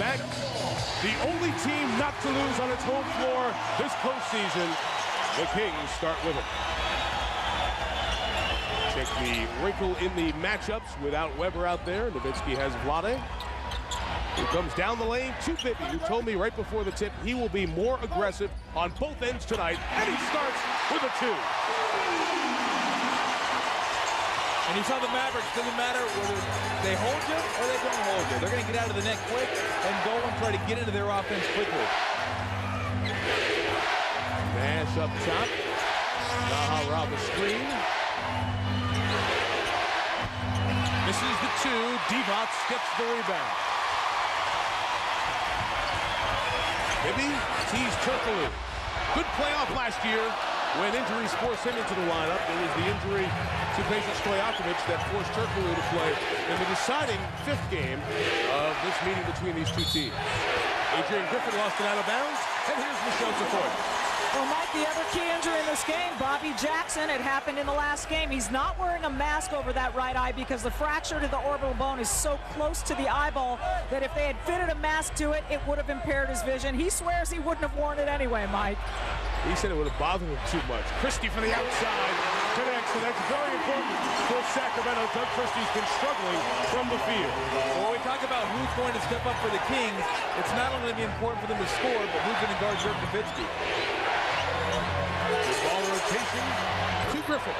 back. The only team not to lose on its home floor this postseason. The Kings start with it. Check the wrinkle in the matchups without Weber out there. Nowitzki has Vlade, who comes down the lane to Bibby, who told me right before the tip he will be more aggressive on both ends tonight, and he starts with a 2. And you saw the Mavericks, doesn't matter whether they hold you or they don't hold you. They're going to get out of the net quick and go and try to get into their offense quickly. Nash up top. Naha the screen. Misses the 2. Divac gets the rebound. Bibby tees Turkoglu. Good playoff last year when injuries forced him into the lineup. It was the injury to Peja Stojakovic that forced Turkoglu to play in the deciding 5th game of this meeting between these two teams. Adrian Griffin lost it out of bounds, and here's Michelle Tafoya. Well, Mike, the other key injury in this game, Bobby Jackson, it happened in the last game. He's not wearing a mask over that right eye because the fracture to the orbital bone is so close to the eyeball that if they had fitted a mask to it, it would have impaired his vision. He swears he wouldn't have worn it anyway, Mike. He said it would have bothered him too much. Christie from the outside connects, and that's very important for Sacramento. Doug Christie's been struggling from the field. Well, when we talk about who's going to step up for the Kings, it's not only going to be important for them to score, but who's going to guard Dirk Nowitzki. Ball rotation to Griffin.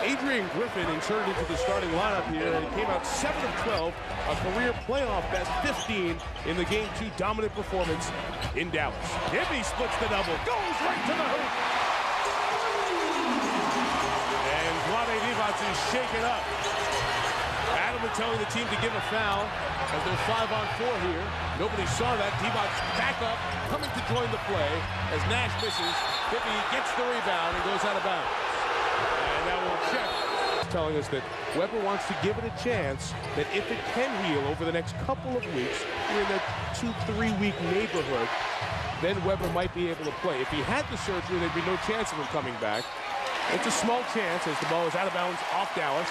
Adrian Griffin inserted into the starting lineup here, and he came out 7 of 12, a career playoff best 15 in the Game 2 dominant performance in Dallas. Bibby splits the double, goes right to the hoop. And Vlade Divac is shaken up. Adam telling the team to give a foul as they're 5-on-4 here. Nobody saw that. Divac back up, coming to join the play as Nash misses. Bibby gets the rebound and goes out of bounds. And now we'll check. Telling us that Weber wants to give it a chance, that if it can heal over the next couple of weeks, we're in that 2-3 week neighborhood, then Weber might be able to play. If he had the surgery, there'd be no chance of him coming back. It's a small chance as the ball is out of bounds off Dallas,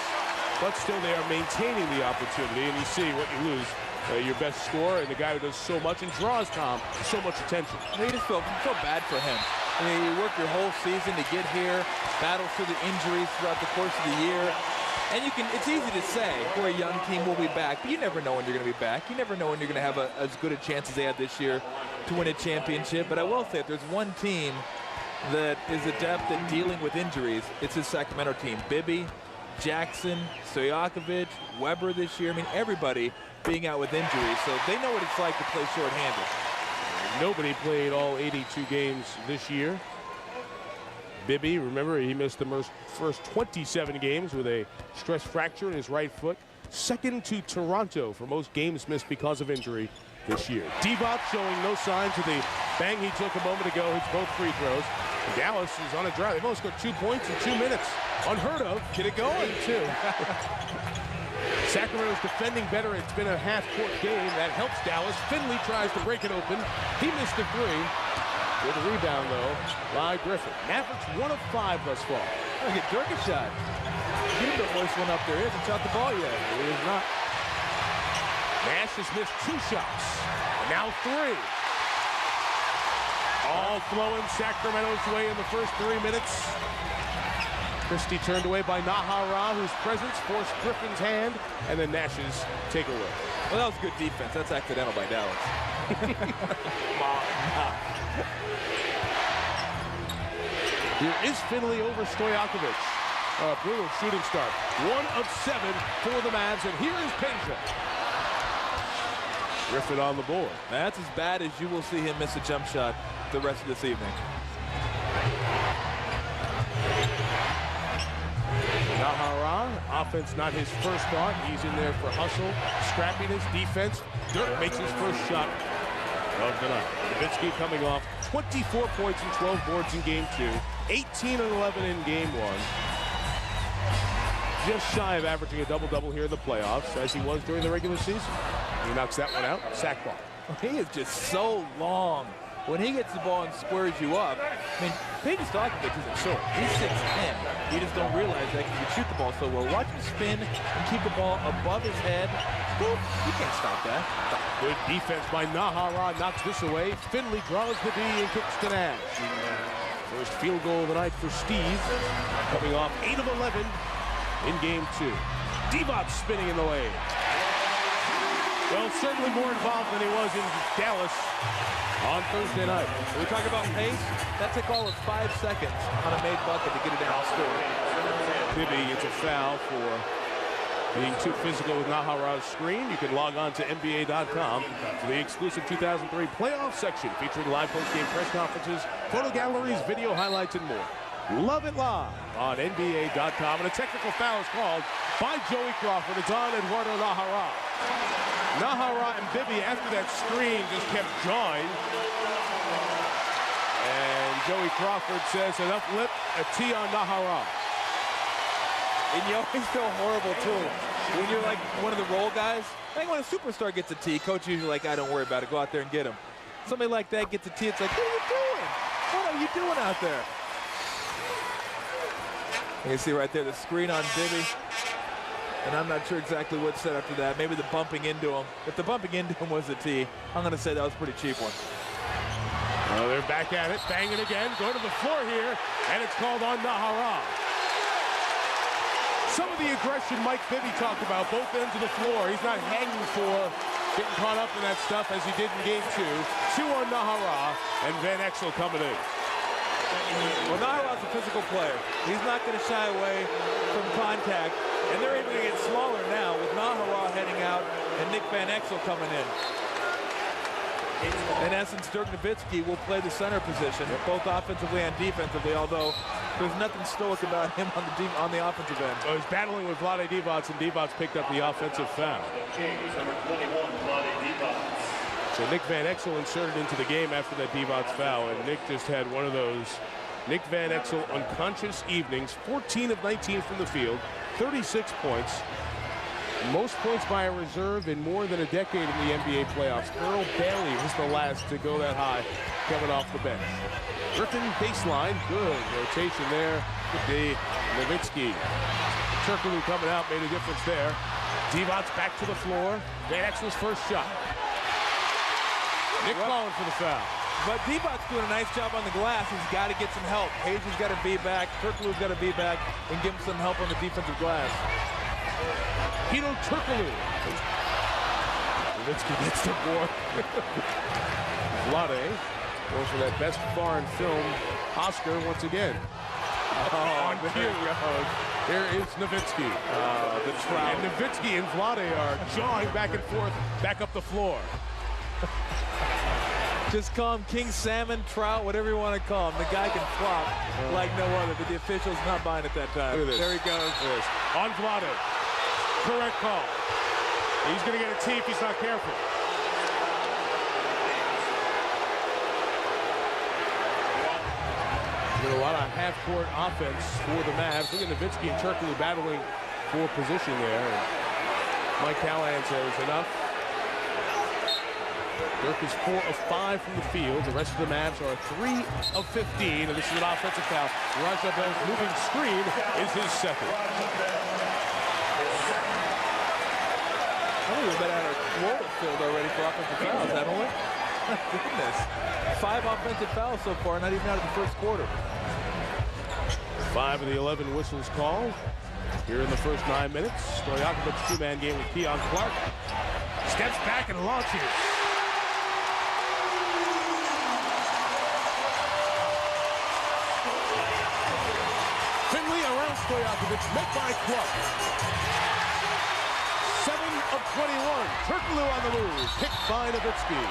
but still they are maintaining the opportunity, and you see what you lose. Your best scorer and the guy who does so much and draws, Tom, so much attention. You just feel bad for him. I mean, you work your whole season to get here, battle through the injuries throughout the course of the year. And it's easy to say, for a young team, we'll be back, but you never know when you're going to be back. You never know when you're going to have as good a chance as they had this year to win a championship. But I will say, if there's one team that is adept at dealing with injuries, it's this Sacramento team. Bibby, Jackson, Stojakovic, Weber this year. I mean, everybody being out with injuries, so they know what it's like to play shorthanded. Nobody played all 82 games this year. Bibby, remember, he missed the first 27 games with a stress fracture in his right foot. Second to Toronto for most games missed because of injury this year. Divac showing no signs of the bang he took a moment ago. Hits both free throws. And Dallas is on a drive. They've only scored 2 points in 2 minutes. Unheard of. Get it going, too. Sacramento's defending better. It's been a half-court game. That helps Dallas. Finley tries to break it open. He missed the 3. With a rebound, though, by Griffin. Mavericks 1 of 5 thus far. Look at Dirk a shot. Get him the first one up there. He hasn't shot the ball yet. He is not. Nash has missed 2 shots. Now 3. All flowing Sacramento's way in the first 3 minutes. Christie turned away by Nahara, whose presence forced Griffin's hand, and then Nash's takeaway. Well, that was good defense. That's accidental by Dallas. Here is Finley over Stojakovic. Brutal shooting start. 1 of 7 for the Mavs, and here is Peja. Griffin on the board. That's as bad as you will see him miss a jump shot the rest of this evening. Nahara, offense not his first thought. He's in there for hustle, scrappiness, defense. Dirk makes his first shot of the night. Nowitzki coming off 24 points and 12 boards in game 2, 18 and 11 in game 1. Just shy of averaging a double-double here in the playoffs, as he was during the regular season. He knocks that one out, sack ball. He is just so long. When he gets the ball and squares you up, I mean, Peja Stojakovic isn't short. He's 6'10". You just don't realize that because he can shoot the ball so well. Watch him spin and keep the ball above his head Boop. You can't stop that. Good defense by Nahara. Knocks this away. Finley draws the D and kicks to Nash. First field goal of the night for Steve. Coming off 8 of 11 in game 2. Divac spinning in the lane. Well, certainly more involved than he was in Dallas on Thursday night. When we talk about pace, that took all of 5 seconds on a made bucket to get it down score. Bibby gets a foul for being too physical with Nahara's screen. You can log on to NBA.com for the exclusive 2003 playoff section featuring live post-game press conferences, photo galleries, video highlights, and more. Love it live on NBA.com. And a technical foul is called by Joey Crawford. It's on Eduardo Nahara. Nahara and Bibby, after that screen, just kept jawing. And Joey Crawford says, enough lip, a T on Nahara. And you always feel horrible, too, when you're like one of the role guys. I think when a superstar gets a T, coach usually like, I don't worry about it. Go out there and get him. Somebody like that gets a T, it's like, what are you doing? What are you doing out there? You can see right there the screen on Bibby. And I'm not sure exactly what's said after that. Maybe the bumping into him. If the bumping into him was a T, I'm going to say that was a pretty cheap one. Well, they're back at it, banging again, going to the floor here, and it's called on Nahara. Some of the aggression Mike Bibby talked about, both ends of the floor. He's not hanging for getting caught up in that stuff as he did in game 2. 2 on Nahara, and Van Exel coming in. Well, Nahara's a physical player. He's not going to shy away from contact, and they're able to get smaller now with Nahara heading out and Nick Van Exel coming in. In essence, Dirk Nowitzki will play the center position, both offensively and defensively, although there's nothing stoic about him on the offensive end. Well, he's battling with Vlade Divac, and Divac picked up the offensive foul. So Nick Van Exel inserted into the game after that Divac foul, and Nick just had one of those Nick Van Exel unconscious evenings. 14 of 19 from the field, 36 points. Most points by a reserve in more than a decade in the NBA playoffs. Earl Bailey was the last to go that high coming off the bench. Griffin baseline, good rotation there with the Nowitzki. Turkoglu coming out made a difference there. Divac back to the floor. Van Exel's first shot. Nick calling for the foul. But Divac's doing a nice job on the glass. He's got to get some help. Hayes has got to be back. Turkoglu's got to be back and give him some help on the defensive glass. Hedo Turkoglu. Nowitzki gets the board. Vlade goes for that best foreign film Oscar once again. Oh, here we go. Here is Nowitzki. The trout. And Nowitzki and Vlade are jawing back and forth, back up the floor. Just call him King Salmon, Trout, whatever you want to call him. The guy can flop like no other, but the official's not buying it that time. Look at this. There he goes. On Vlade. Correct call. He's going to get a tee if he's not careful. A lot of half-court offense for the Mavs. Look at Nowitzki and Turkoglu battling for position there. And Mike Callahan says enough. Dirk is 4 of 5 from the field. The rest of the Mavs are 3 of 15. And this is an offensive foul. Raja Bell's moving screen is his second. We've been at our quota filled already for offensive fouls, haven't we? My goodness. 5 offensive fouls so far, not even out of the first quarter. 5 of the 11 whistles called here in the first 9 minutes. Stojakovic's two-man game with Keon Clark. Steps back and launches. Finley around Stojakovic, met by Clark. 7 of 21. Turkoglu on the move. Picked by Nowitzki.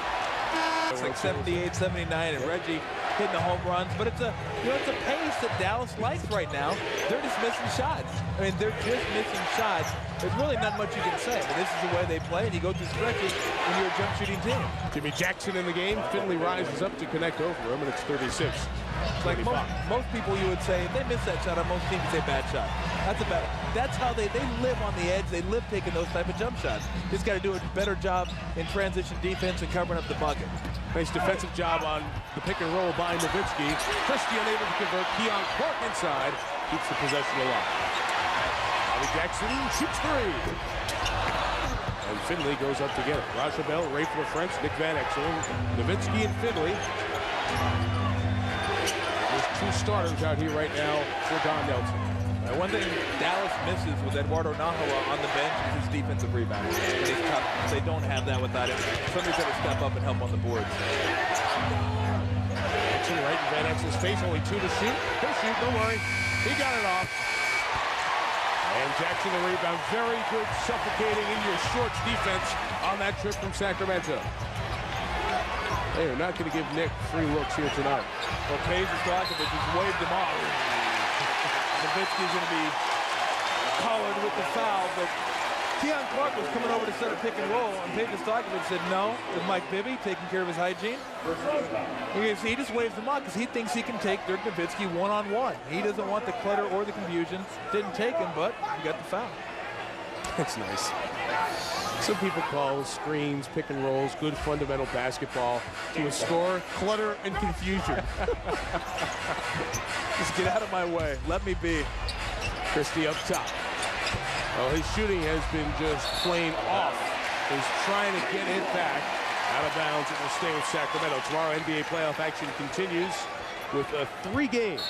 It's like 78, 79, and Reggie hitting the home runs. But it's a pace that Dallas likes right now. They're just missing shots. I mean, they're just missing shots. There's really not much you can say. But this is the way they play, and you go through stretches when you're a jump shooting team. Jimmy Jackson in the game. Finley rises up to connect over him, and it's 36. It's like most people you would say, if they miss that shot on most teams, say bad shot. That's how they live on the edge. They live taking those type of jump shots. Just got to do a better job in transition defense and covering up the bucket. Nice defensive job on the pick and roll by Nowitzki. Christie unable to convert. Keon Clark inside keeps the possession alive. Bobby Jackson shoots 3. And Finley goes up to get it. Rajabel, Ray for the French, Nick Van Exel, Nowitzki, and Finley. There's two starters out here right now for Don Nelson. One thing Dallas misses with Eduardo Nahua on the bench is his defensive rebound. It's tough. They don't have that without him. Somebody's got to step up and help on the boards. Jackson right in Van Exel's face, only 2 to shoot. He'll shoot, don't worry. He got it off. And Jackson the rebound. Very good suffocating in your shorts defense on that trip from Sacramento. They are not going to give Nick free looks here tonight. Well, Peja Stojakovic has waved him off. Nowitzki's going to be collared with the foul, but Keon Clark was coming over to set a pick and roll, and Peja Stojakovic said no. With Mike Bibby taking care of his hygiene. He just waves him off because he thinks he can take Dirk Nowitzki one-on-one. He doesn't want the clutter or the confusion. Didn't take him, but he got the foul. That's nice. Some people call screens, pick and rolls, good fundamental basketball to a score, clutter, and confusion. Just get out of my way. Let me be. Christie up top. Well, his shooting has been just plain off. He's trying to get it back. Out of bounds, it will stay with Sacramento. Tomorrow, NBA playoff action continues with 3 games.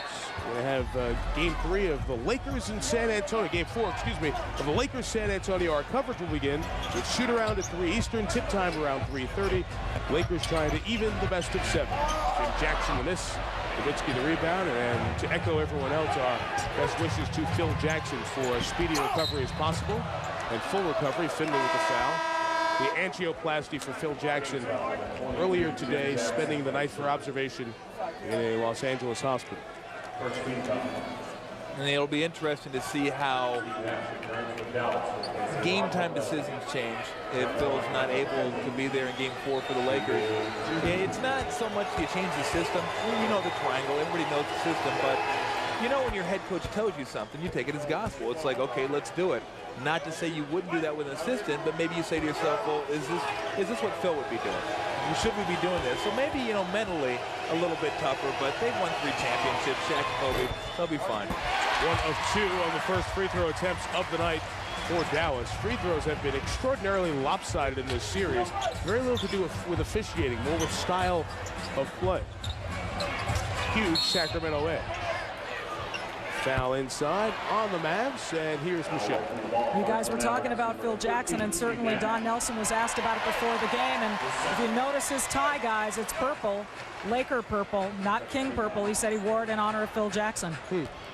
We have game 3 of the Lakers in San Antonio. Game 4, excuse me, of the Lakers San Antonio. Our coverage will begin with shoot around at 3 Eastern, tip time around 3:30. Lakers trying to even the best of 7. Jim Jackson the miss, Nowitzki the rebound, and to echo everyone else, our best wishes to Phil Jackson for as speedy recovery as possible and full recovery. Finley with the foul. The angioplasty for Phil Jackson earlier today, spending the night for observation in a Los Angeles hospital. And it'll be interesting to see how game time decisions change if Phil's not able to be there in game 4 for the Lakers. It's not so much you change the system. You know the triangle, everybody knows the system, but you know when your head coach tells you something, you take it as gospel. It's like, okay, let's do it. Not to say you wouldn't do that with an assistant, but maybe you say to yourself, well, is this what Phil would be doing? Should we be doing this? So maybe, you know, mentally a little bit tougher, but they've won 3 championships. Shaq and Kobe, they'll be fine. 1 of 2 on the first free throw attempts of the night for Dallas. Free throws have been extraordinarily lopsided in this series. Very little to do with officiating, more with style of play. Huge Sacramento edge. Foul inside on the Mavs, and here's Michelle. You guys were talking about Phil Jackson, and certainly Don Nelson was asked about it before the game, and if you notice his tie, guys, it's purple, Laker purple, not King purple. He said he wore it in honor of Phil Jackson.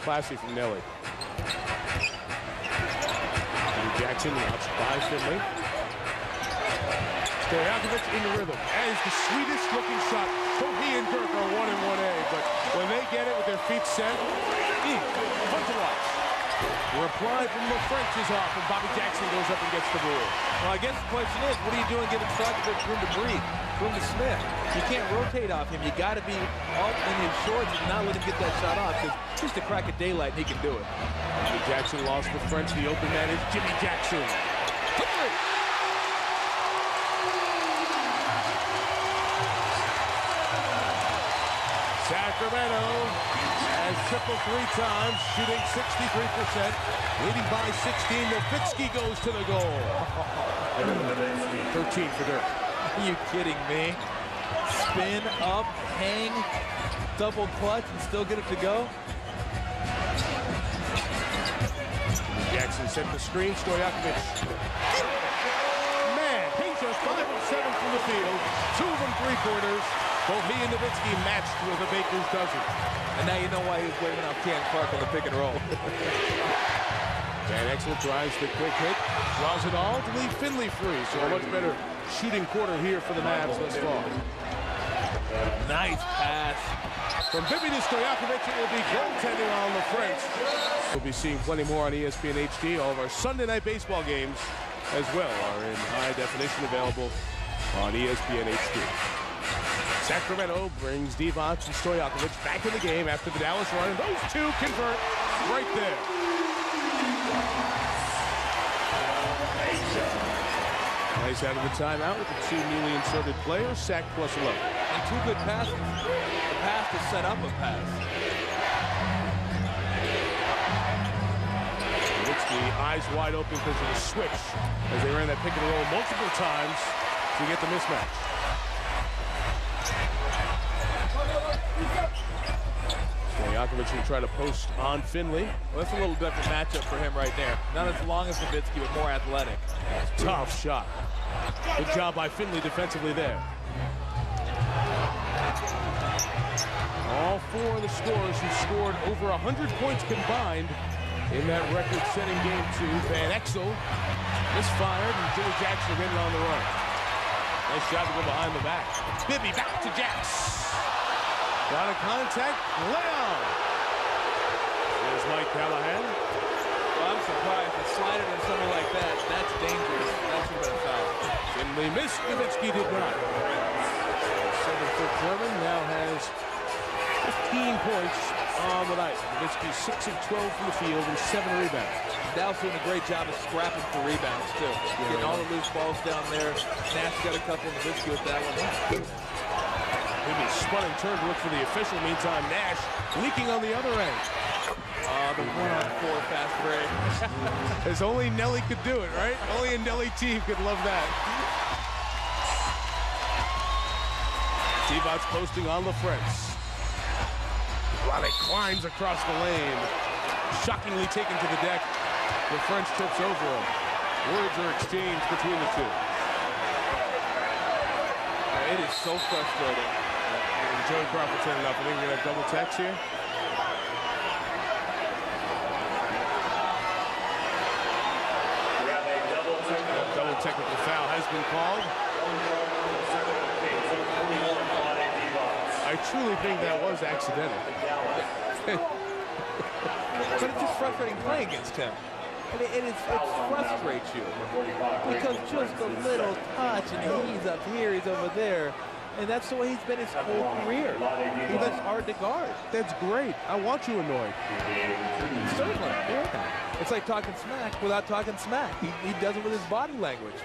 Classy from Nelly. Jackson watched by Finley. Stojakovic in the rhythm. That is the sweetest looking shot. Both he and Dirk are 1 and 1A, but when they get it with their feet set, fun to watch. The reply from the French is off, and Bobby Jackson goes up and gets the ball. Well, I guess the question is, what are you doing giving Stojakovic room to breathe, room to Smith? You can't rotate off him. You got to be up in his shorts and not let him get that shot off, because just a crack of daylight, and he can do it. Bobby Jackson lost the French. The open man is Jimmy Jackson. Sacramento has tripled 3 times, shooting 63%, leading by 16. Nowitzki goes to the goal. 13 for Dirk. Are you kidding me? Spin up, hang, double clutch, and still get it to go? Jackson set the screen. Stojakovic. Man, Peja 5 of 7 from the field, 2 of them 3-pointers. Both he and Nowitzki matched with a baker's dozen. And now you know why he was waving off Keon Clark on the pick and roll. Van Exel drives the quick hit, draws it all to leave Finley free. So a much better shooting quarter here for the Mavs thus far. Nice pass. From Bibby to Stojakovic, it will be goaltending on the French. We'll be seeing plenty more on ESPN HD. All of our Sunday night baseball games as well are in high definition, available on ESPN HD. Sacramento brings Divac and Stojakovic back in the game after the Dallas run, and those two convert right there. Nice out of the timeout with the 2 newly inserted players, sack plus 11. And 2 good passes. The pass to set up a pass. Nowitzki, eyes wide open because of the switch as they ran that pick and roll multiple times to get the mismatch. Stojakovic will try to post on Finley. Well, that's a little different matchup for him right there. Not as long as Nowitzki, but more athletic. Tough shot. Good job by Finley defensively there. All four of the scorers who scored over 100 points combined in that record-setting game 2. Van Exel misfired, and Jimmy Jackson getting on the run. Nice job to go behind the back. Bibby back to Jax. Got a contact, Leon. There's Mike Callahan. Well, I'm surprised. A slider and something like that, that's dangerous. That should have been a foul. Finley missed, Nowitzki did not. 7-foot German now has 15 points on the night. Nowitzki 6 of 12 from the field and 7 rebounds. Dow's doing a great job of scrapping for rebounds, too. Getting all the loose balls down there. Nash got a couple, Nowitzki with that one. Maybe spun and turned to look for the official. Meantime, Nash leaking on the other end. The 1-on-4 fast break. As only Nelly could do it, right? Only a Nelly team could love that. Divot's posting on LaFrance. While he climbs across the lane. Shockingly taken to the deck. LaFrance trips over him. Words are exchanged between the two. It is so frustrating. And Joey Crawford setting up. I think we're going to have double text here. Double technical foul has been called. I truly think that was accidental. But it's just frustrating playing against him. It frustrates you because just a little touch and he's up here, he's over there. And that's the way he's been his whole career. He's just hard to guard. That's great. I want you annoyed. Certainly. Yeah. It's like talking smack without talking smack. He does it with his body language.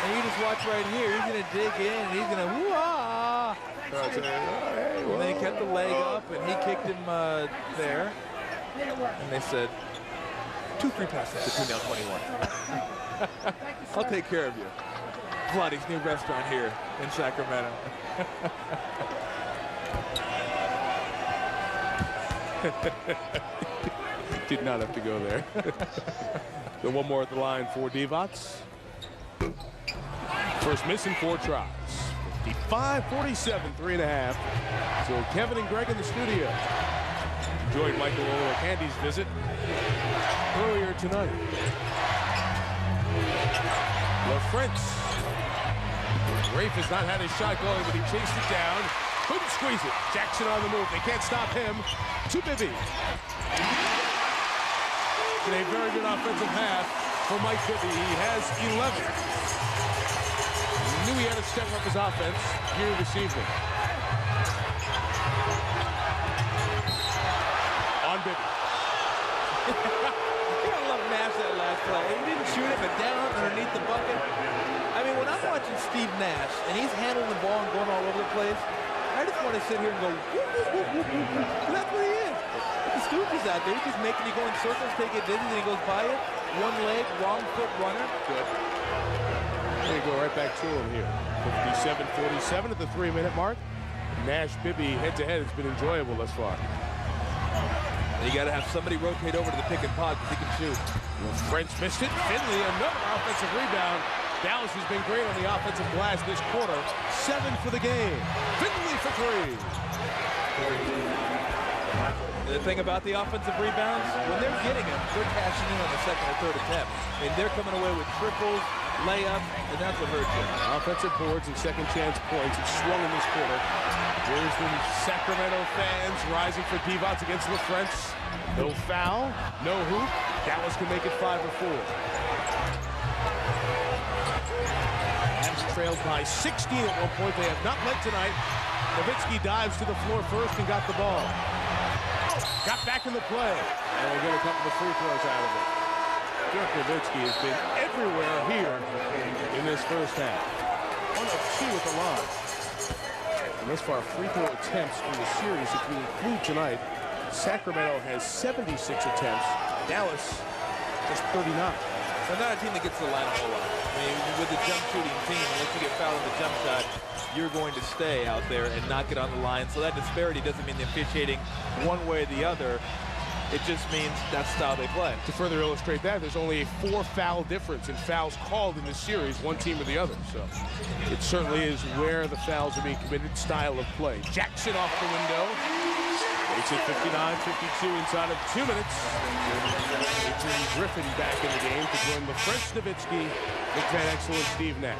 And you just watch right here. He's going to dig in and he's going to woo-ah. And then he kept the leg up and he kicked him there. And they said, 2 free passes to team down 21. I'll take care of you. Vladdy's new restaurant here in Sacramento. Did not have to go there. So one more at the line for Divac. First miss in 4 tries. 55-47, 3.5. So Kevin and Greg in the studio. Enjoyed Michael Olowokandji's visit earlier tonight. LaFrance. Rafe has not had his shot going, but he chased it down. Couldn't squeeze it. Jackson on the move. They can't stop him. To Bibby. In a very good offensive half for Mike Bibby. He has 11. Knew he had to step up his offense here this evening. On Bibby. You gotta love Nash that last play. He didn't shoot it, but down underneath the bucket. I mean, when I'm watching Steve Nash and he's handling the ball and going all over the place, I just want to sit here and go, whoop, whoop, whoop, whoop, whoop, whoop. That's what he is. The Stooges out there, he's just making you go in circles, take it dizzy, then he goes by it. One leg, wrong foot runner. Good. They go right back to him here. 57-47 at the 3-minute mark. Nash Bibby head-to-head has been enjoyable thus far. You got to have somebody rotate over to the pick and pod because he can shoot. French missed it. Finley, another offensive rebound. Dallas has been great on the offensive glass this quarter. 7 for the game. Finley for 3. The thing about the offensive rebounds, when they're getting them, they're cashing in on the second or third attempt. And they're coming away with triples, layups, and that's what hurts you. Offensive boards and second chance points have swung in this quarter. Here's the Sacramento fans rising for Divac against LaFrance. No foul, no hoop. Dallas can make it 5 or 4. Rams trailed by 16 at one point. They have not led tonight. Nowitzki dives to the floor first and got the ball. Got back in the play. And we'll get a couple of free throws out of it. Dirk Nowitzki has been everywhere here in this first half. 1 of 2 at the line. And thus far, free throw attempts in the series, if you include tonight, Sacramento has 76 attempts. Dallas just 39. They're not a team that gets to the line a whole lot. I mean, with the jump shooting team, once you get fouled on the jump shot, you're going to stay out there and not get on the line. So that disparity doesn't mean the officiating one way or the other. It just means that's the style they play. To further illustrate that, there's only a 4-foul difference in fouls called in this series, one team or the other. So it certainly is where the fouls are being committed, style of play. Jackson off the window. Makes it 59-52 inside of 2 minutes. Adrian Griffin back in the game to join LaFrench Nowitzki, Nick Van Exel, and Steve Nash.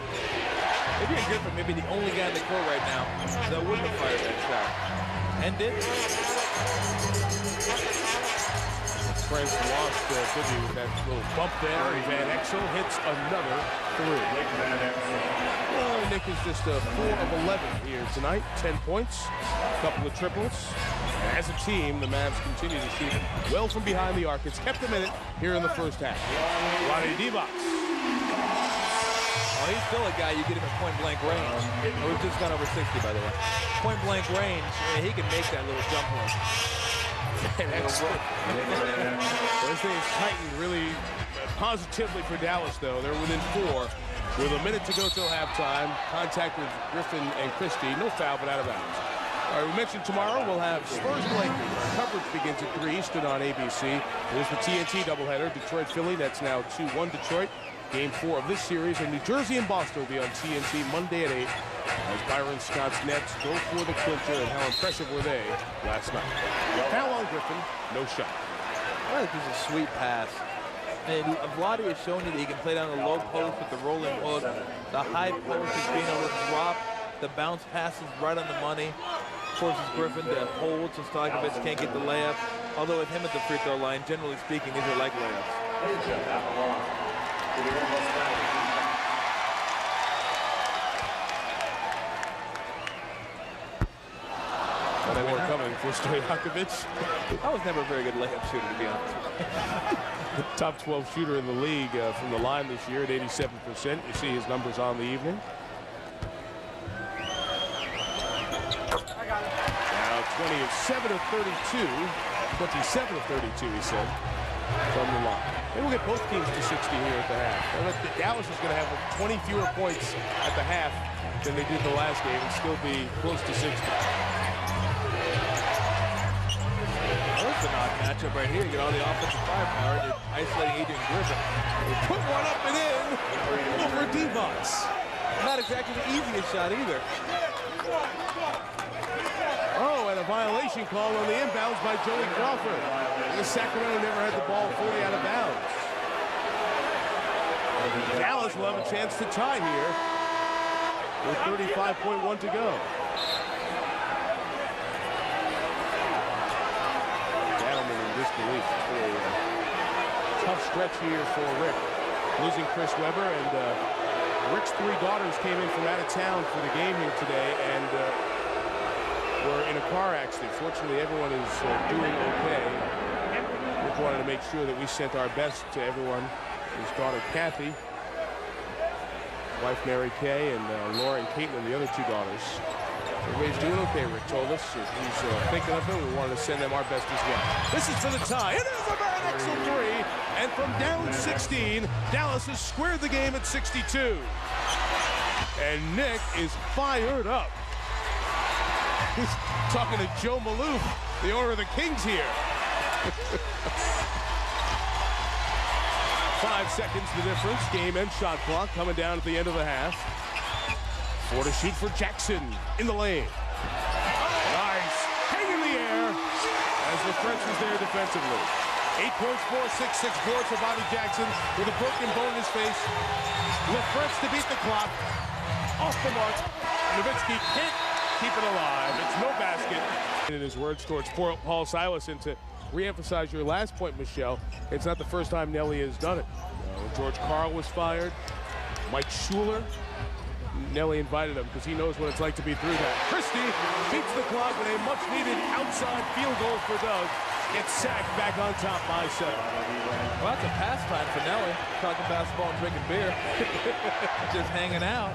Adrian Griffin may be the only guy in the court right now that wouldn't have fired that shot. And did. Prince lost Bibby with that little bump there. Van Exel hits another three. Well, Nick is just 4 of 11 here tonight. 10 points, a couple of triples. And as a team, the Mavs continue to shoot well from behind the arc. It's kept them in it here in the first half. Vlade Divac. Well, he's still a guy you get him at point-blank range. Oh, we've just gone over 60, by the way. Point-blank range, he can make that little jump hook. Those things tightened really positively for Dallas, though. They're within 4 with a minute to go till halftime. Contact with Griffin and Christie. No foul, but out of bounds. All right, we mentioned tomorrow we'll have Spurs-Lakers. Coverage begins at 3 Eastern on ABC. There's the TNT doubleheader. Detroit-Philly, that's now 2-1 Detroit. Game 4 of this series. And New Jersey and Boston will be on TNT Monday at 8. As Byron Scott's Nets go for the clincher, and how impressive were they last night. Foul on Griffin, no shot. I think it's a sweet pass. And Vlade has shown you that he can play down the low post with the rolling hook. The high post is being able to drop. The bounce pass is right on the money. Forces Griffin to hold so Stojakovic can't get the layup. Although with him at the free throw line, generally speaking, these are like layups. They weren't coming for Stojakovic. I was never a very good layup shooter, to be honest. The top 12 shooter in the league from the line this year at 87%. You see his numbers on the evening. Now 27 of 32. 27 of 32, he said, from the line. Maybe we'll get both teams to 60 here at the half. Dallas is going to have 20 fewer points at the half than they did the last game and still be close to 60. That's an odd matchup right here. You get all the offensive firepower and isolating Adrian Griffin. Put one up and in over Divac. Not exactly the easiest shot either. Oh, and a violation call on the inbounds by Joey Crawford. The Sacramento never had the ball fully out of bounds. Dallas will have a chance to tie here with 35.1 to go. Gentlemen in disbelief. Tough stretch here for Rick. Losing Chris Webber, and Rick's 3 daughters came in from out of town for the game here today, and were in a car accident. Fortunately, everyone is doing okay. Rick wanted to make sure that we sent our best to everyone. His daughter, Kathy, wife, Mary Kay, and Laura and Caitlin, the other 2 daughters. Everybody's doing okay, Rick told us. He's thinking of them. We wanted to send them our best as well. This is for the tie. It is a Van Exel 3. And from down 16, Dallas has squared the game at 62. And Nick is fired up. He's talking to Joe Maloof, the owner of the Kings here. 5 seconds the difference. Game and shot clock coming down at the end of the half. 4 to shoot for Jackson in the lane. Nice. Hang in the air as LaFrench was there defensively. 8 points, 4 assists, 6 boards for Bobby Jackson with a broken bone in his face. LaFrench to beat the clock. Off the mark. Nowitzki can't keep it alive. It's no basket. In his words towards Paul Silas, and to re-emphasize your last point, Michelle, it's not the first time Nelly has done it. When George Karl was fired, Mike Schuler, Nelly invited him because he knows what it's like to be through that. Christie beats the clock with a much-needed outside field goal for Doug. Gets sacked back on top by 7. Well, that's a pastime for Nelly. Talking basketball and drinking beer. Just hanging out.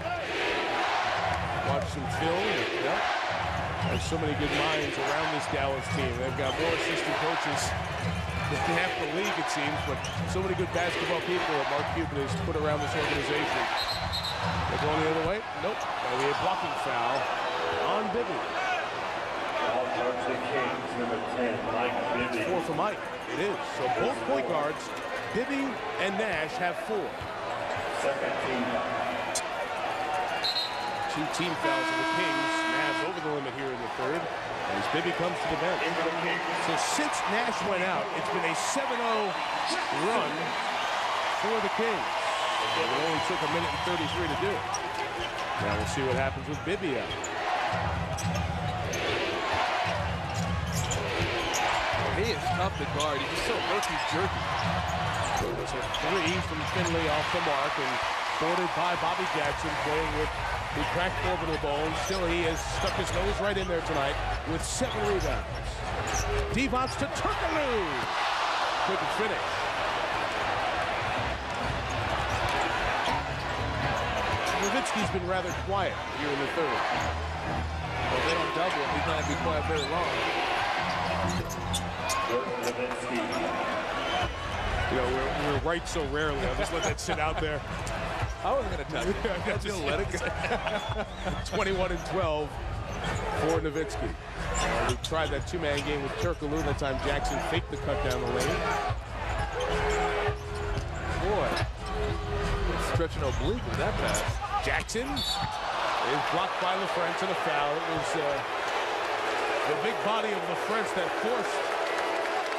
Watch some film. Yep. There's so many good minds around this Dallas team. They've got more assistant coaches than half the league, it seems, but so many good basketball people that Mark Cuban has put around this organization. They're going the other way? Nope. That'll be a blocking foul on Bibby. It's 4 for Mike. It is. So both point guards, Bibby and Nash, have 4. Second team. 2 team fouls on the Kings. Mavs over the limit here in the third as Bibby comes to the bench. So since Nash went out, it's been a 7-0 run for the Kings. It only took 1 minute and 33 to do it. Now we'll see what happens with Bibby out. He is tough to guard. He's just so herky-jerky. It was a 3 from Finley off the mark and boarded by Bobby Jackson, playing with the cracked orbital bone. Still, he has stuck his nose right in there tonight with 7 rebounds. Divac to Turkoglu. Couldn't finish. Nowitzki's been rather quiet here in the third. Well, they don't double him. He's not going to be quiet very long. You know, we're right so rarely. I'll just let that sit out there. I wasn't going to touch it. I just let it go. 21 and 12 for Nowitzki. We tried that 2-man game with Turkoglu. That time Jackson faked the cut down the lane. Boy, stretching oblique with that pass. Jackson is blocked by LaFrentz and a foul. It was the big body of LaFrentz that forced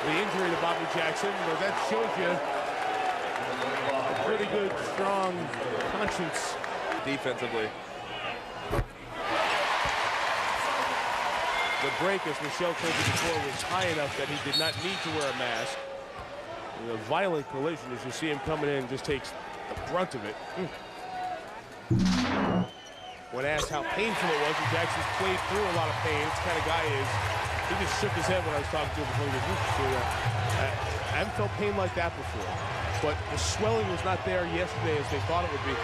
the injury to Bobby Jackson, but that shows you a pretty good, strong conscience Defensively. The break, as Michelle told you before, was high enough that he did not need to wear a mask. A violent collision, as you see him coming in, just takes the brunt of it. When asked how painful it was, and Jackson's played through a lot of pain, it's the kind of guy he is. He just shook his head when I was talking to him before. He goes, I haven't felt pain like that before. But the swelling was not there yesterday as they thought it would be.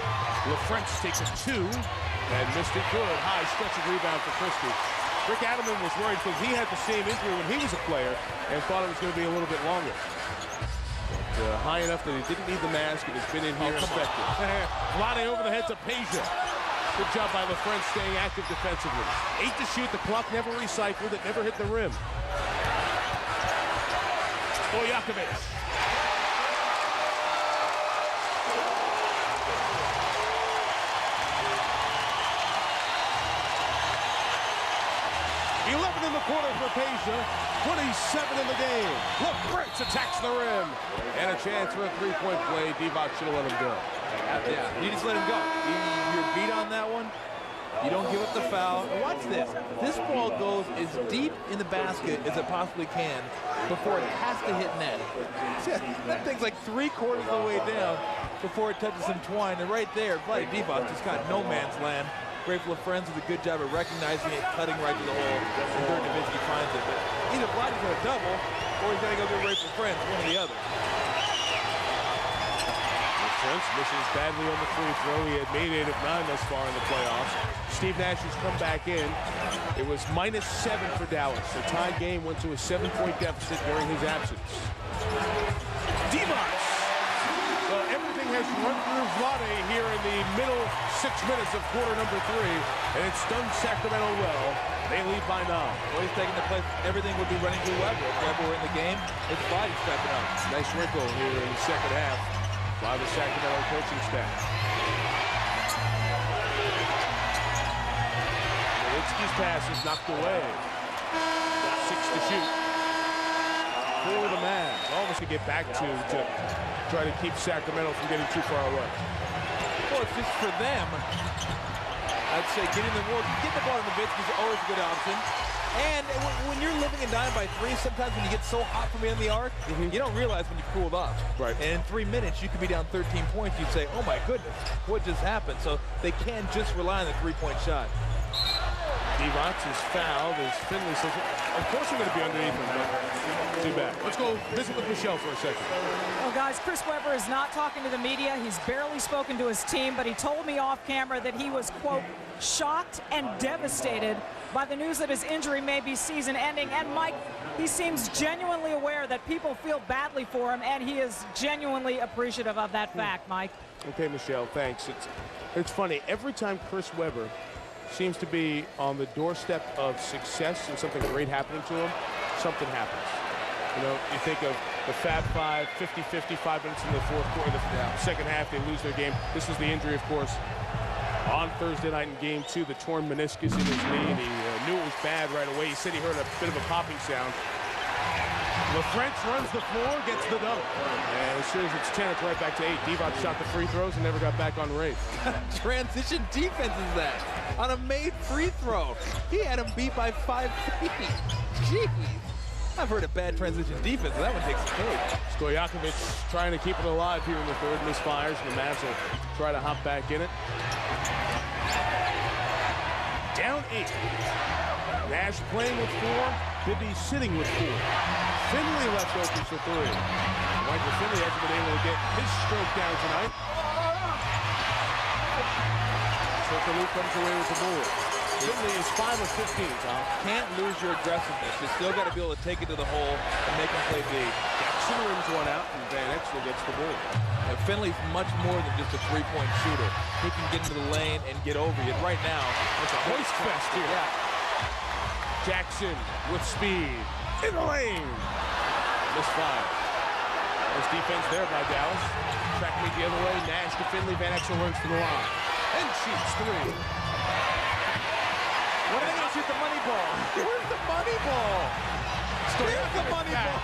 LaFrentz takes a 2 and missed it good. High stretching rebound for Christie. Rick Adelman was worried because he had the same injury when he was a player and thought it was going to be a little bit longer. But high enough that he didn't need the mask and has been in here effective. Vlade over the head to Peja. Good job by LaFrentz staying active defensively. 8 to shoot. The clock never recycled. It never hit the rim. Stojakovic. 11 in the quarter for Peja. 27 in the game. LaFrentz attacks the rim. And a chance for a 3-point play. Divac should have let him go. Yeah, you just let him go. You're beat on that one. You don't give up the foul. And watch this. This ball goes as deep in the basket as it possibly can before it has to hit net. That thing's like 3/4 of the way down before it touches some twine. And right there, bloody Divac just got no man's land. Great for LaFrentz with a good job of recognizing it, cutting right to the hole. And Dirk Nowitzki finds it. But either Vlade's got a double or he's got to go get Ray LaFrentz, one or the other. LaFrentz misses badly on the free throw. He had made 8 of 9 thus far in the playoffs. Steve Nash has come back in. It was -7 for Dallas. The tie game went to a 7-point deficit during his absence. Divac. Well, everything has run through Vlade here in the middle 6 minutes of quarter number 3, and it's done Sacramento well. They lead by 9. Well, he's taking the place. Everything would be running through Weber. If Weber were in the game, it's Vlade stepping up. Nice wrinkle here in the second half by the Sacramento coaching staff. Nowitzki's pass is knocked away. 6 to shoot for the Mavs. Almost to get back to try to keep Sacramento from getting too far away. Well, it's just for them. I'd say getting the ball to Nowitzki is always a good option. And when you're living and dying by 3, sometimes when you get so hot from behind the arc, you don't realize when you cooled off. Right. And in 3 minutes, you could be down 13 points. You'd say, oh my goodness, what just happened? So they can't just rely on the 3-point shot. Divac is fouled as Finley says, of course we're going to be underneath him, but too bad. Let's go visit with Michelle for a second. Well, guys, Chris Webber is not talking to the media. He's barely spoken to his team, but he told me off camera that he was, quote, shocked and devastated by the news that his injury may be season-ending. And, Mike, he seems genuinely aware that people feel badly for him, and he is genuinely appreciative of that fact, Mike. Okay, Michelle, thanks. It's funny. Every time Chris Webber seems to be on the doorstep of success and something great happening to him, something happens. You know, you think of the Fab Five, 50-50, 5 minutes in the fourth quarter, the second half, they lose their game. This was the injury, of course, on Thursday night in Game 2, the torn meniscus in his knee, and he knew it was bad right away. He said he heard a bit of a popping sound. LaFrentz runs the floor, gets the dunk. And as soon as it's 10, it's right back to 8. Divac shot the free throws and never got back on race. Transition defense is that on a made free throw. He had him beat by 5 feet. Jeez. I've heard of bad transition defense, but that one takes the cake. Stojakovic trying to keep it alive here in the third. Misfires, and the Mavs will try to hop back in it. Down 8. Nash playing with 4. Bibby sitting with 4. Finley left open for 3. Michael Finley hasn't been able to get his stroke down tonight. Turkoglu comes away with the board. Finley is 5 of 15, Tom. Can't lose your aggressiveness. You still got to be able to take it to the hole and make him play big. Jackson rims one out, and Van Exel gets the board. And Finley's much more than just a three-point shooter. He can get into the lane and get over you. Right now, it's a hoist fest here. Yeah. Jackson with speed in the lane. Misfire. Nice defense there by Dallas. Track meet the other way. Nash to Finley. Van Exel runs to the line. And shoots 3. What are they going to shoot the money ball? Where's the money ball? Where's the money ball?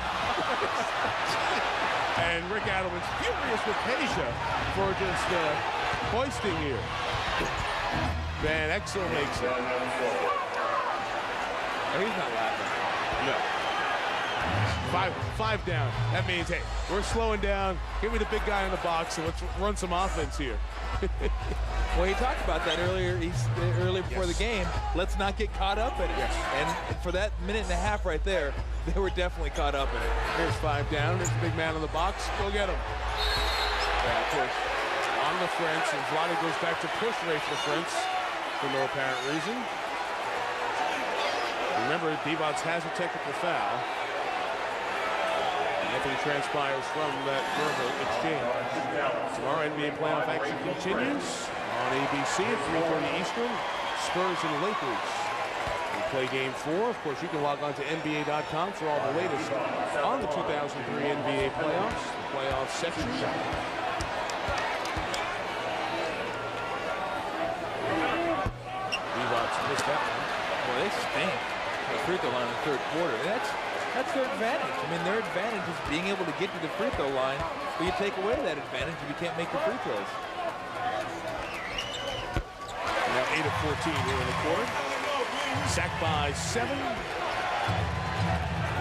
And Rick Adelman's furious with Peja for just hoisting here. Van Exel makes it. Oh, he's not laughing. No. 5 down. That means, hey, we're slowing down. Give me the big guy in the box and let's run some offense here. Well, he talked about that earlier before the game. Let's not get caught up in it. Yes. And for that minute and a half right there, they were definitely caught up in it. Here's 5 down. There's the big man in the box. Go get him. Yeah, of course. On the French, and Vlade goes back to push Rafe the French for no apparent reason. Remember, Divac has a technical foul. Nothing transpires from that verbal exchange. Tomorrow, NBA playoff action continues on ABC at 3:30 Eastern. Spurs and Lakers. We play Game 4. Of course, you can log on to NBA.com for all the latest on the 2003 NBA playoffs, the playoff section. Divac missed that one. Well, they stink. The free throw line in the third quarter. That's their advantage. I mean, their advantage is being able to get to the free throw line, but you take away that advantage if you can't make the free throws. Now 8 of 14 here in the quarter. Sacked by 7.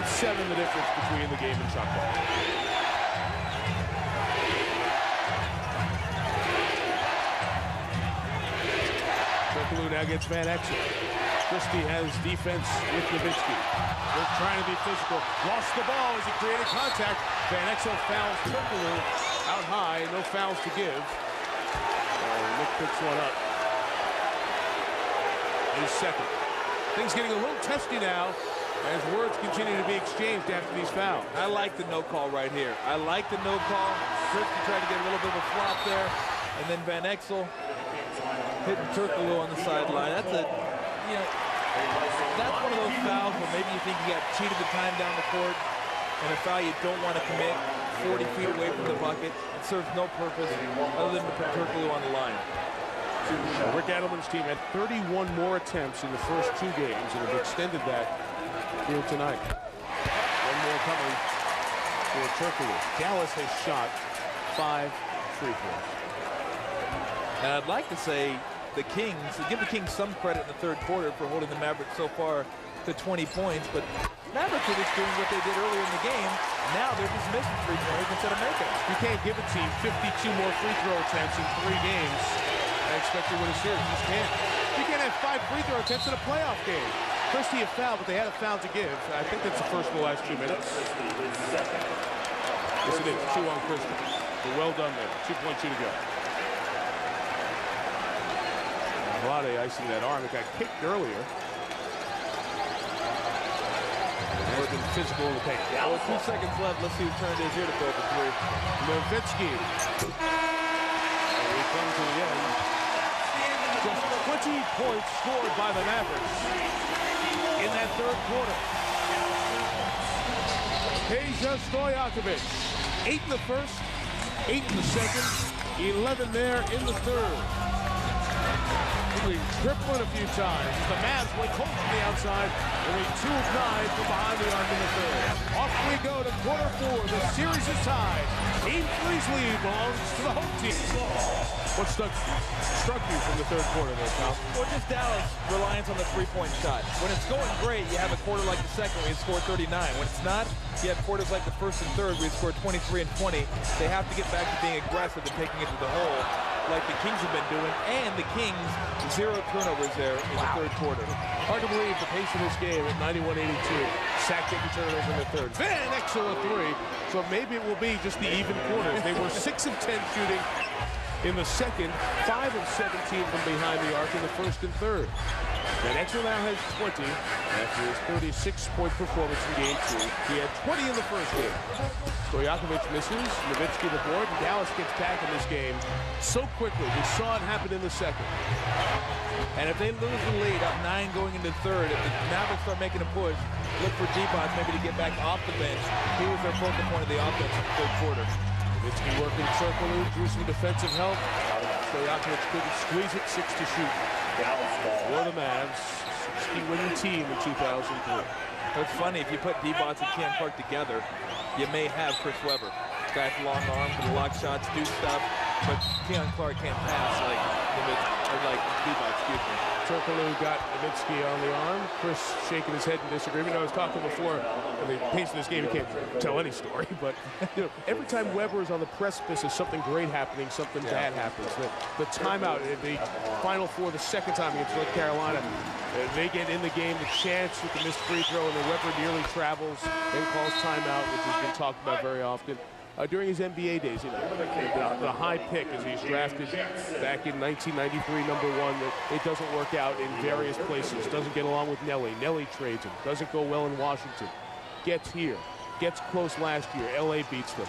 7 the difference between the game and shot clock. Turkoglu now gets Van Exel. Christie has defense with Nowitzki. They're trying to be physical. Lost the ball as he created contact. Van Exel fouls Turkoglu out high. No fouls to give. Nick picks one up. His second. Things getting a little testy now as words continue to be exchanged after these fouls. I like the no call right here. I like the no call. Christie tried to get a little bit of a flop there. And then Van Exel hitting Turkoglu on the sideline. That's one of those fouls where maybe you think you got cheated the time down the court, and a foul you don't want to commit 40 feet away from the bucket. It serves no purpose other than to put Turkoglu on the line. Rick Adelman's team had 31 more attempts in the first 2 games and have extended that here tonight. One more coming for Turkoglu. Dallas has shot 5 free throws. And I'd like to say give the Kings some credit in the third quarter for holding the Mavericks so far to 20 points, but Mavericks are just doing what they did earlier in the game. Now they're just missing 3-pointers instead of making them. You can't give a team 52 more free throw attempts in 3 games and expect to win a series. You just can't. You can't have 5 free throw attempts in a playoff game. Christie a foul, but they had a foul to give. I think that's the first of the last 2 minutes. Yes, it is. 2 on Christie. So well done there. 2.2 to go. Vlade icing that arm. It got kicked earlier. More than physical in the paint. Well, 2 seconds left. Let's see who turned his here to go for 3. Nowitzki. And we come to the end. Just 20 points scored by the Mavericks in that third quarter. Peja Stojakovic, 8 in the first, 8 in the second, 11 there in the third. Tripling a few times. The Mavs went home from the outside, only 2 of 9 from behind the arc in the third. Off we go to quarter 4. The series is tied. Team 3's lead belongs to the home team. What struck you from the third quarter there, Kyle? Well, just Dallas' reliance on the three-point shot. When it's going great, you have a quarter like the second where you score 39. When it's not, you have quarters like the first and third where you score 23 and 20. They have to get back to being aggressive and taking it to the hole like the Kings have been doing. And the Kings, 0 turnovers there in the third quarter. Hard to believe the pace of this game at 91-82. Sack didn't turnover in the third. Van Exel a 3. So maybe it will be just the even quarters. They were 6 of 10 shooting in the second, 5 of 17 from behind the arc in the first and third. Van Exel now has 20 after his 36-point performance in game 2. He had 20 in the first game. Stojakovic misses, Nowitzki the board, and Dallas gets back in this game so quickly. We saw it happen in the second. And if they lose the lead, up 9 going into third, if the Mavericks start making a push, look for Divac maybe to get back off the bench. He was their focal point of the offense in the third quarter. Nowitzki working circle, drew some defensive help. Stojakovic couldn't squeeze it, 6 to shoot. For the Mavs, 60-winning team in 2003. It's funny, if you put Divac and Cam Clark together, you may have Chris Webber. This guy's long arm for the lock shots, do stuff, but Cam Clark can't pass like Divac, excuse me. Turkoglu got Nowitzki on the arm. Chris shaking his head in disagreement. I was talking before, in the pace of this game, you can't tell any story, but every time Webber is on the precipice of something great happening, something bad happens. The timeout, the Final Four, the second time against North Carolina, they get in the game, the chance with the missed free throw, and then Webber nearly travels, then calls timeout, which has been talked about very often. During his NBA days, the high pick as he's drafted back in 1993, number 1, that it doesn't work out in various places, doesn't get along with Nelly. Nelly trades him, doesn't go well in Washington, gets here, gets close last year, LA beats them.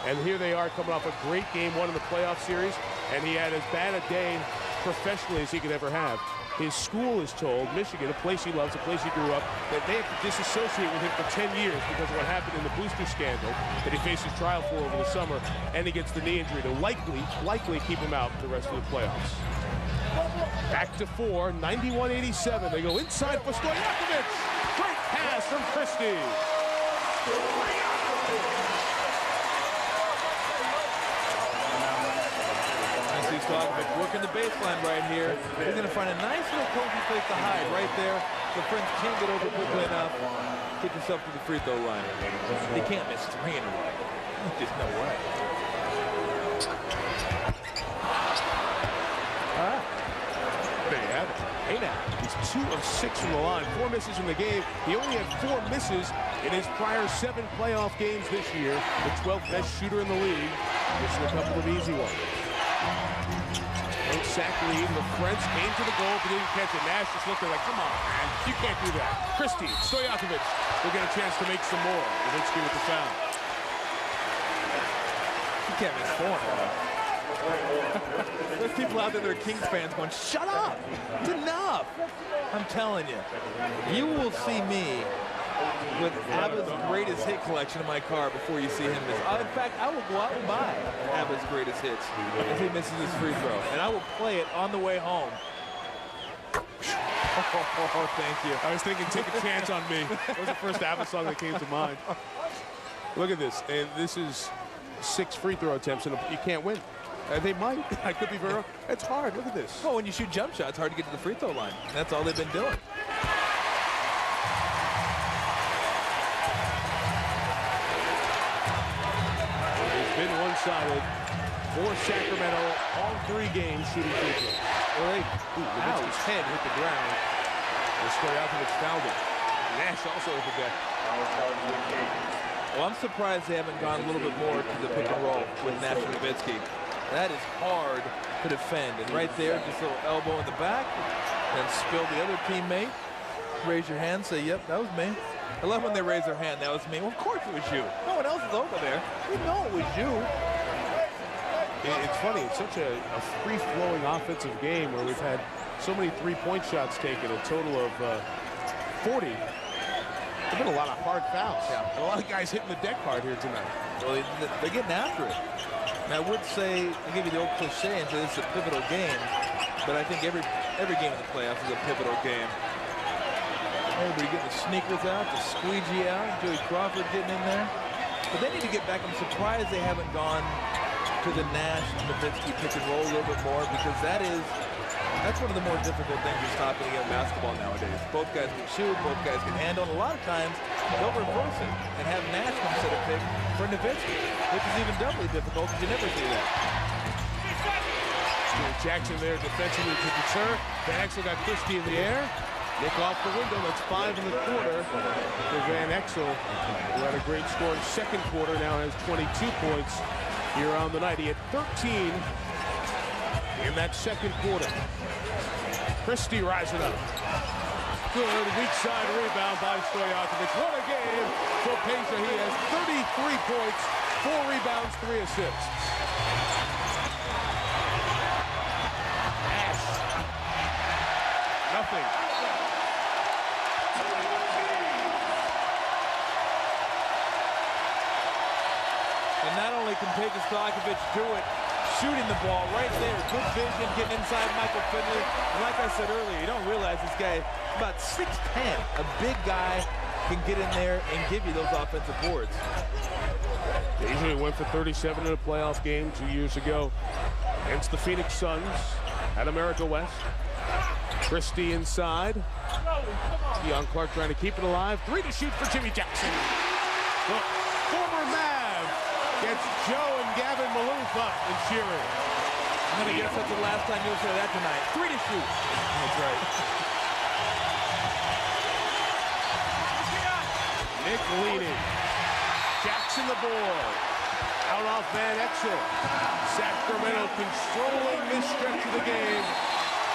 And here they are coming off a great game 1 in the playoff series, and he had as bad a day professionally as he could ever have. His school is told, Michigan, a place he loves, a place he grew up, that they have to disassociate with him for 10 years because of what happened in the booster scandal that he faces trial for over the summer, and he gets the knee injury to likely keep him out the rest of the playoffs. Back to 4, 91-87. They go inside for Stojakovic. Great pass from Christie. Stojakovic working the baseline right here. He's going to find a nice little cozy place to hide right there. The friends can't get over quickly enough. Get yourself to the free throw line. He can't miss 3 in a row. There's no way. All right. There you have it. Hey now, he's 2 of 6 from the line. 4 misses in the game. He only had 4 misses in his prior 7 playoff games this year. The 12th best shooter in the league. Missing a couple of easy ones. Sack lead. The French came to the goal, but didn't catch it. Nash just looked like, come on, man. You can't do that. Christie, Stojakovic will get a chance to make some more. Nowitzki with the foul. You can't miss 4. There's people out there that are Kings fans going, shut up. It's enough. I'm telling you. You will see me with ABBA's greatest hit collection in my car before you see him miss. In fact, I will go out and buy ABBA's greatest hits if he misses his free throw. And I will play it on the way home. Oh, thank you. I was thinking, take a chance on me. That was the first ABBA song that came to mind. Look at this. And this is 6 free throw attempts, and you can't win. They might. I could be very wrong. It's hard. Look at this. Well, when you shoot jump shots, it's hard to get to the free throw line. That's all they've been doing. One-sided for Sacramento, all 3 games shooting free throws. Nowitzki's head hit the ground. And Stojakovic fouled him. Nash also hit the deck. Well, I'm surprised they haven't gone a little bit more to the pick and roll with Nash and Nowitzki. That is hard to defend. And right there, just a little elbow in the back, and spill the other teammate. Raise your hand, say, yep, that was me. I love when they raise their hand, that was me. Well, of course it was you. No one else is over there. We know it was you. It's funny, it's such a free-flowing offensive game where we've had so many three-point shots taken, a total of 40. There's been a lot of hard fouls. Yeah. And a lot of guys hitting the deck hard here tonight. Well, they're getting after it. And I would say, I'll give you the old cliche and say this is a pivotal game, but I think every game in the playoffs is a pivotal game. Everybody getting the sneakers out, the squeegee out, Joey Crawford getting in there. But they need to get back. I'm surprised they haven't gone to the Nash and Nowitzki pick and roll a little bit more, because that's one of the more difficult things you're stopping in basketball nowadays. Both guys can shoot, both guys can handle, and a lot of times they'll reverse it and have Nash come set a pick for Nowitzki, which is even doubly difficult because you never see that. Jackson there defensively to deter. Van Exel got Christie in the air. Nick off the window. That's 5 in the quarter for Van Exel, who had a great score in second quarter, now has 22 points here on the night. He had 13 in that second quarter. Christie rising up. Good weak side rebound by Stojakovic. What a game for Peja. He has 33 points, 4 rebounds, 3 assists. Nash. Nothing. And not only can Peja Stojakovic do it, shooting the ball right there, good vision, getting inside Michael Finley. And like I said earlier, you don't realize this guy is about 6'10". A big guy can get in there and give you those offensive boards. They usually went for 37 in a playoff game 2 years ago against the Phoenix Suns at America West. Christie inside. Keon Clark trying to keep it alive. 3 to shoot for Jimmy Jackson. The former Mav gets Joe and Gavin Maloof up and cheering. I'm going to guess that's the last time you'll say that tonight. 3 to shoot. That's right. Nick leading. Jackson the board. Out off Van Exel. Sacramento controlling this stretch of the game.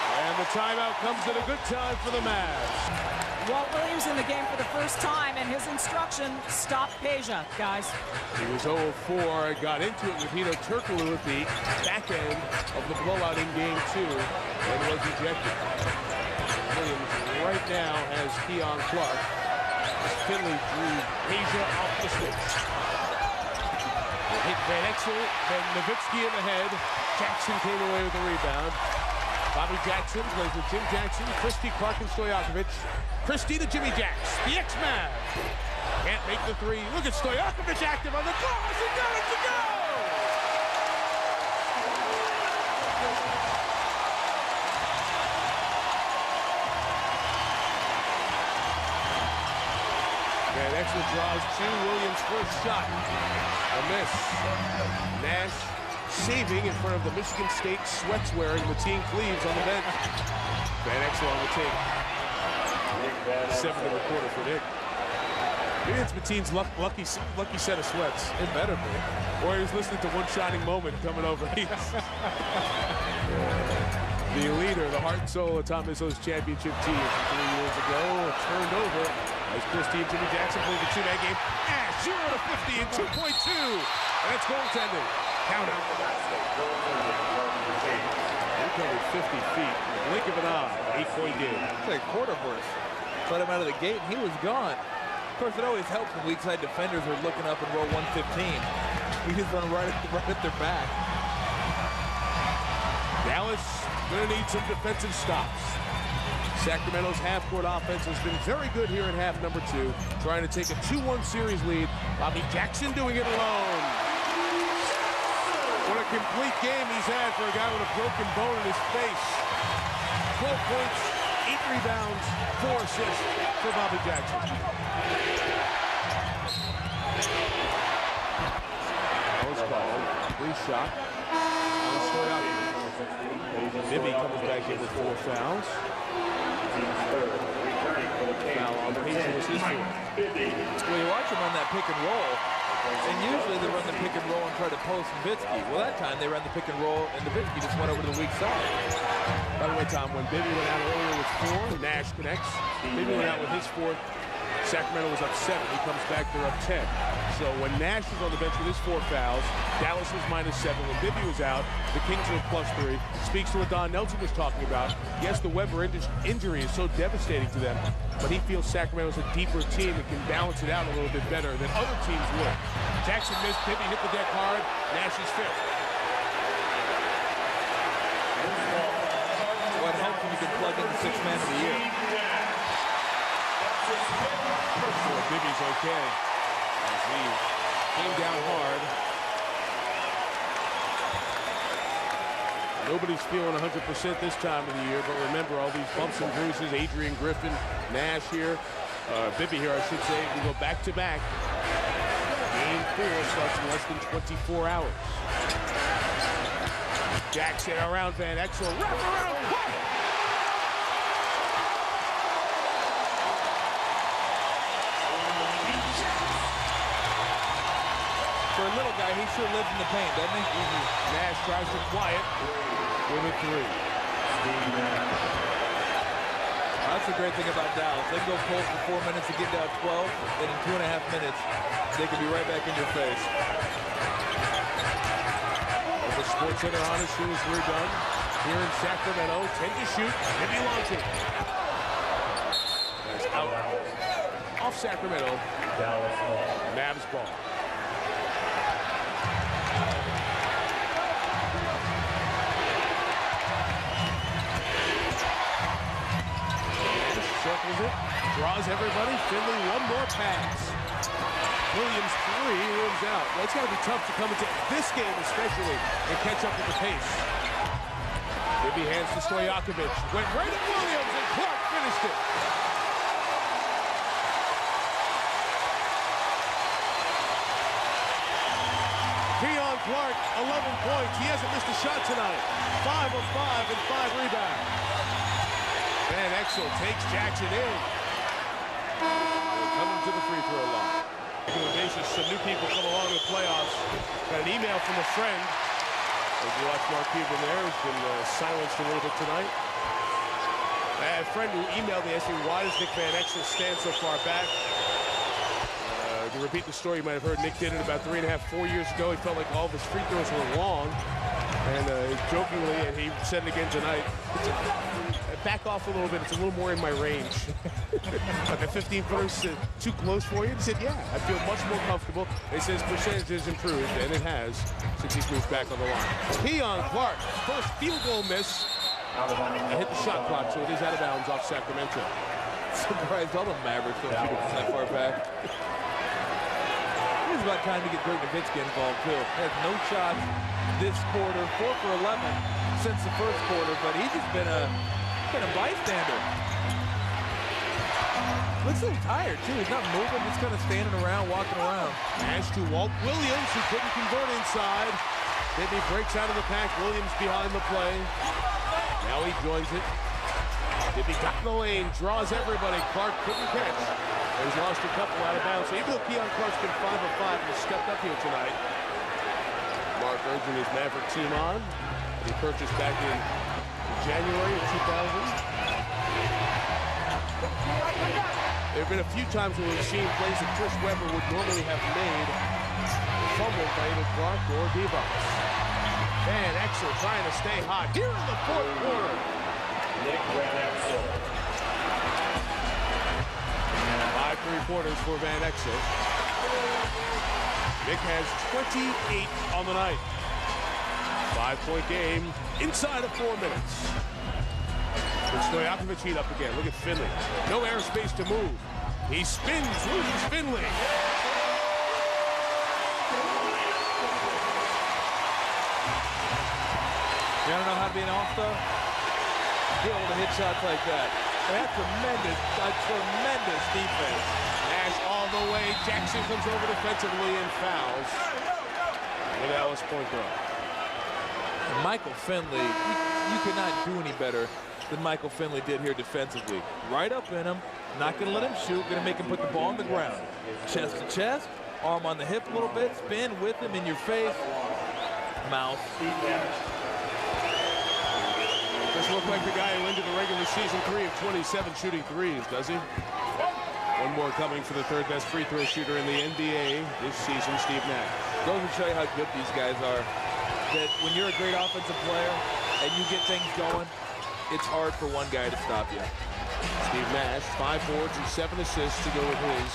And the timeout comes at a good time for the Mavs. Walt Williams in the game for the first time, and his instruction, stop Peja, guys. He was 0-4, got into it with Hito Turkoglu at the back end of the blowout in game 2, and was ejected. Williams right now has Keon Clark. Finley drew Peja off the switch. Hit Van Exel, then Nowitzki in the head. Jackson came away with the rebound. Bobby Jackson plays with Jim Jackson, Christie, Clark, and Stojakovic. Christie to Jimmy Jacks, the ex-Mav. Can't make the 3. Look at Stojakovic active on the glass, and got it to go! Van Exel draws 2. Williams' first shot. A miss. Nash saving in front of the Michigan State sweats-wearing Mateen Cleaves on the bench. Van Exel on the tape. 7 in the quarter for Nick. Maybe it's Mateen's lucky set of sweats. It better be. Or he was listening to One Shining Moment coming over. The leader, the heart and soul of Tom Izzo's championship team from 3 years ago, turned over as Christie and Jimmy Jackson played the 2-man game. 0 to 50 and 2.2. And that's goaltending. Count out. He covered 50 feet in the blink of an eye. 8-point game. It's like a quarter horse. Let him out of the gate, and he was gone. Of course, it always helps when weak side defenders are looking up in row 115. He just run right at their back. Dallas going to need some defensive stops. Sacramento's half-court offense has been very good here in half number 2, trying to take a 2-1 series lead. Bobby Jackson doing it alone. What a complete game he's had for a guy with a broken bone in his face. 12 points, 8 rebounds, 4 assists for Bobby Jackson. That was called. Free shot on Stojakovic. Bibby comes back in with 4 fouls. Foul on the Pacers was his 4th. Well, you watch him on that pick and roll, and usually they run the pick and roll and try to post Nowitzki. Well, that time they ran the pick and roll, and Nowitzki just went over to the weak side. By the way, Tom, when Bibby went out earlier with 4, Nash connects. Bibby went out with his 4th. Sacramento was up 7. He comes back, they're up 10. So when Nash was on the bench with his 4 fouls, Dallas was -7. When Bibby was out, the Kings were +3. Speaks to what Don Nelson was talking about. Yes, the Weber injury is so devastating to them, but he feels Sacramento's a deeper team and can balance it out a little bit better than other teams would. Jackson missed, Bibby hit the deck hard. Nash is 5th. What helps when you can plug in the 6th man of the year? Well, Bibby's okay. As he came down hard. Nobody's feeling 100% this time of the year, but remember all these bumps and bruises. Adrian Griffin, Nash here, Bibby here, I should say. We go back-to-back. Game 4 starts in less than 24 hours. Jackson around Van Exel. Wrap around. For a little guy, he sure lives in the paint, doesn't he? Nash tries to quiet with a 3. That's the great thing about Dallas. They can go cold for 4 minutes to get down 12, then in 2.5 minutes, they can be right back in your face. With the Sports Center on as soon as we're done. Here in Sacramento, 10 to shoot. Bibby launching. That's out. Off Sacramento. Mavs ball. Circles it, draws everybody. Finley, one more pass. Williams 3, rims out. Well, it's got to be tough to come into this game especially and catch up with the pace. Bibby hands to Stojakovic. Went right at Williams and Clark finished it. Keon Clark, 11 points. He hasn't missed a shot tonight. 5 of 5 and 5 rebounds. Van Exel takes Jackson in. Coming to the free throw line. On a basis, some new people come along in the playoffs. Got an email from a friend. As you watch Mark Cuban there, has been silenced a little bit tonight. I had a friend who emailed me asking why does Nick Van Exel stand so far back? To repeat the story, you might have heard Nick did it about 3.5, 4 years ago. He felt like all of his free throws were long. And jokingly, and he said it again tonight, back off a little bit. It's a little more in my range. Like a 15-footer's too close for you? He said, yeah, I feel much more comfortable. He says percentage has improved, and it has since he's moved back on the line. Keon Clark, first field goal miss. And hit the shot clock, so it is out of bounds off Sacramento. Surprised all the Mavericks don't shoot it from that far back. It's about time to get Dirk Nowitzki involved, too. Has no shots this quarter, 4 for 11 since the first quarter, but he's just been a bystander. Looks a little tired, too. He's not moving, just kind of standing around, walking around. Pass to Walt Williams, who couldn't convert inside. Bibby breaks out of the pack. Williams behind the play. Now he joins it. Bibby got in the lane, draws everybody. Clark couldn't catch. He's lost a couple out of bounds. So even though Keon Clark's been 5 of 5 and has stepped up here tonight, Mark urging his Maverick team on. He purchased back in January of 2000. There have been a few times when we've seen plays that Chris Webber would normally have made fumbled by either Clark or Divac. Van Exel trying to stay hot here in the 4th quarter. Nick Van Exel. 5 3-pointers for Van Exel. Nick has 28 on the night. 5-point game inside of 4 minutes. Stojakovic heat up again. Look at Finley. No airspace to move. He spins, loses Finley. You don't know how to be an all-star? Be able to hit shots like that. That's tremendous defense. Nash all the way. Jackson comes over defensively and fouls. With Alice point guard. And Michael Finley, you could not do any better than Michael Finley did here defensively. Right up in him, not going to let him shoot, going to make him put the ball on the ground. Chest to chest, arm on the hip a little bit, spin with him in your face, mouth. Doesn't look like the guy who ended the regular season 3 of 27 shooting threes, does he? One more coming for the third best free throw shooter in the NBA this season, Steve Nash. Goes to show you how good these guys are. That when you're a great offensive player and you get things going, it's hard for one guy to stop you. Steve Nash, 5 boards and 7 assists to go with his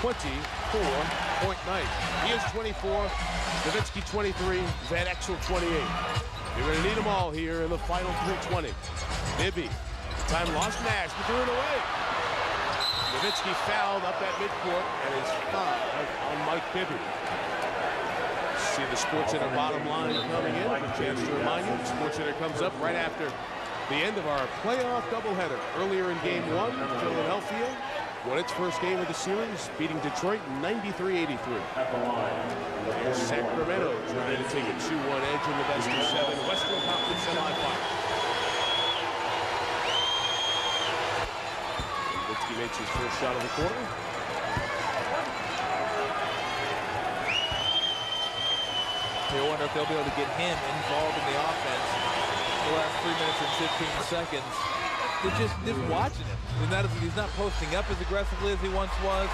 24-point night. He is 24, Nowitzki 23, Van Exel 28. You're going to need them all here in the final 3:20. Bibby, time lost. Nash, but threw it away. Nowitzki fouled up at midcourt and is fouled on Mike Bibby. See the SportsCenter bottom line coming in. A chance to remind you, SportsCenter comes up right after the end of our playoff doubleheader. Earlier in Game 1, Philadelphia won its first game of the series, beating Detroit 93-83. There's Sacramento trying to take a 2-1 edge in the best-of-7 Western Conference semifinal. Nowitzki makes his first shot of the quarter. You wonder if they'll be able to get him involved in the offense the last 3 minutes and 15 seconds. Just watching him. He's not posting up as aggressively as he once was.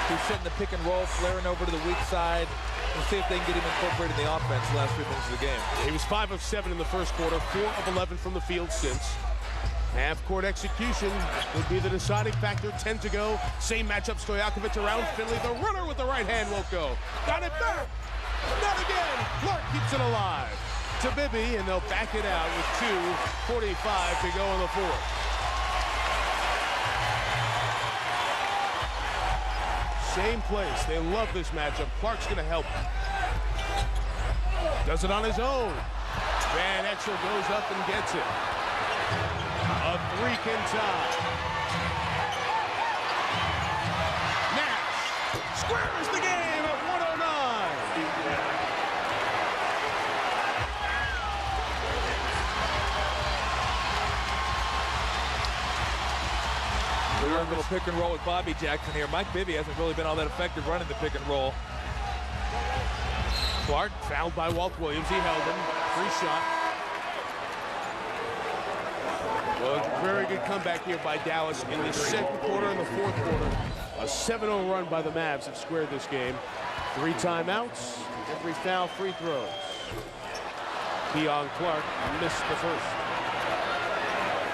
He's setting the pick and roll, flaring over to the weak side. We'll see if they can get him incorporated in the offense the last 3 minutes of the game. He was 5 of 7 in the first quarter, 4 of 11 from the field since. Half-court execution would be the deciding factor. 10 to go. Same matchup, Stojakovic around Finley. The runner with the right hand won't go. Got it back. Not again. Clark keeps it alive. To Bibby, and they'll back it out with 2:45 to go in the fourth. Same place. They love this matchup. Clark's going to help. Does it on his own. Van Exel goes up and gets it. A 3 can tie. Nash squares the game at 109. We're a little pick and roll with Bobby Jackson here. Mike Bibby hasn't really been all that effective running the pick and roll. Clark fouled by Walt Williams. He held him. Free shot. Well, very good comeback here by Dallas in the second quarter and the fourth quarter. A 7-0 run by the Mavs have squared this game. 3 timeouts, every foul, free throws. Keon Clark missed the first.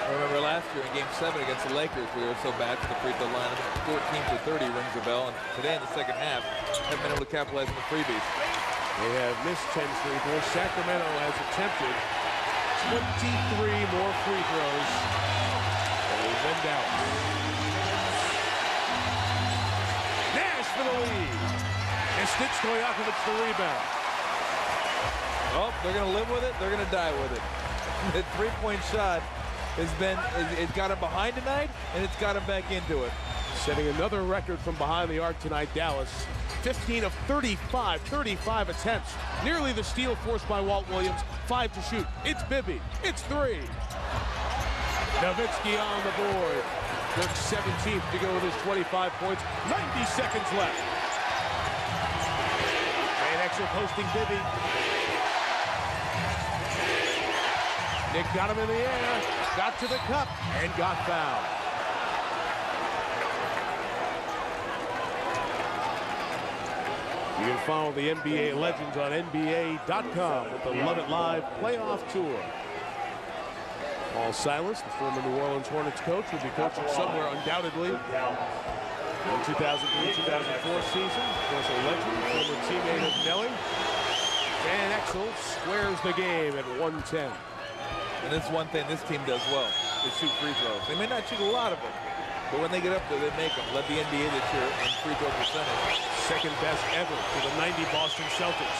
I remember last year in Game 7 against the Lakers, we were so bad for the free throw line. 14 for 30 rings a bell, and today in the second half, haven't been able to capitalize on the freebies. They have missed 10 free throws. Sacramento has attempted 23 more free throws than Dallas. Nash for the lead. And Stitch Stojakovic the rebound. Oh, they're going to live with it. They're going to die with it. The three-point shot it's got him behind tonight, and it's got him back into it. Setting another record from behind the arc tonight, Dallas. 15 of 35 attempts. Nearly the steal forced by Walt Williams. 5 to shoot. It's Bibby. It's 3. Nowitzki on the board. Dirk 17th to go with his 25 points. 90 seconds left. Van Exel posting Bibby. Nick got him in the air, got to the cup, and got fouled. You can follow the NBA legends on NBA.com with the Love It Live playoff tour. Paul Silas, the former New Orleans Hornets coach, will be coaching somewhere undoubtedly in the 2003-2004 season. Of course, a legend, former teammate of Nelly. Van Exel squares the game at 110. And that's one thing this team does well, is shoot free throws. They may not shoot a lot of them, but when they get up there, they make them. Led the NBA this year in free throw percentage. Second best ever for the 90 Boston Celtics.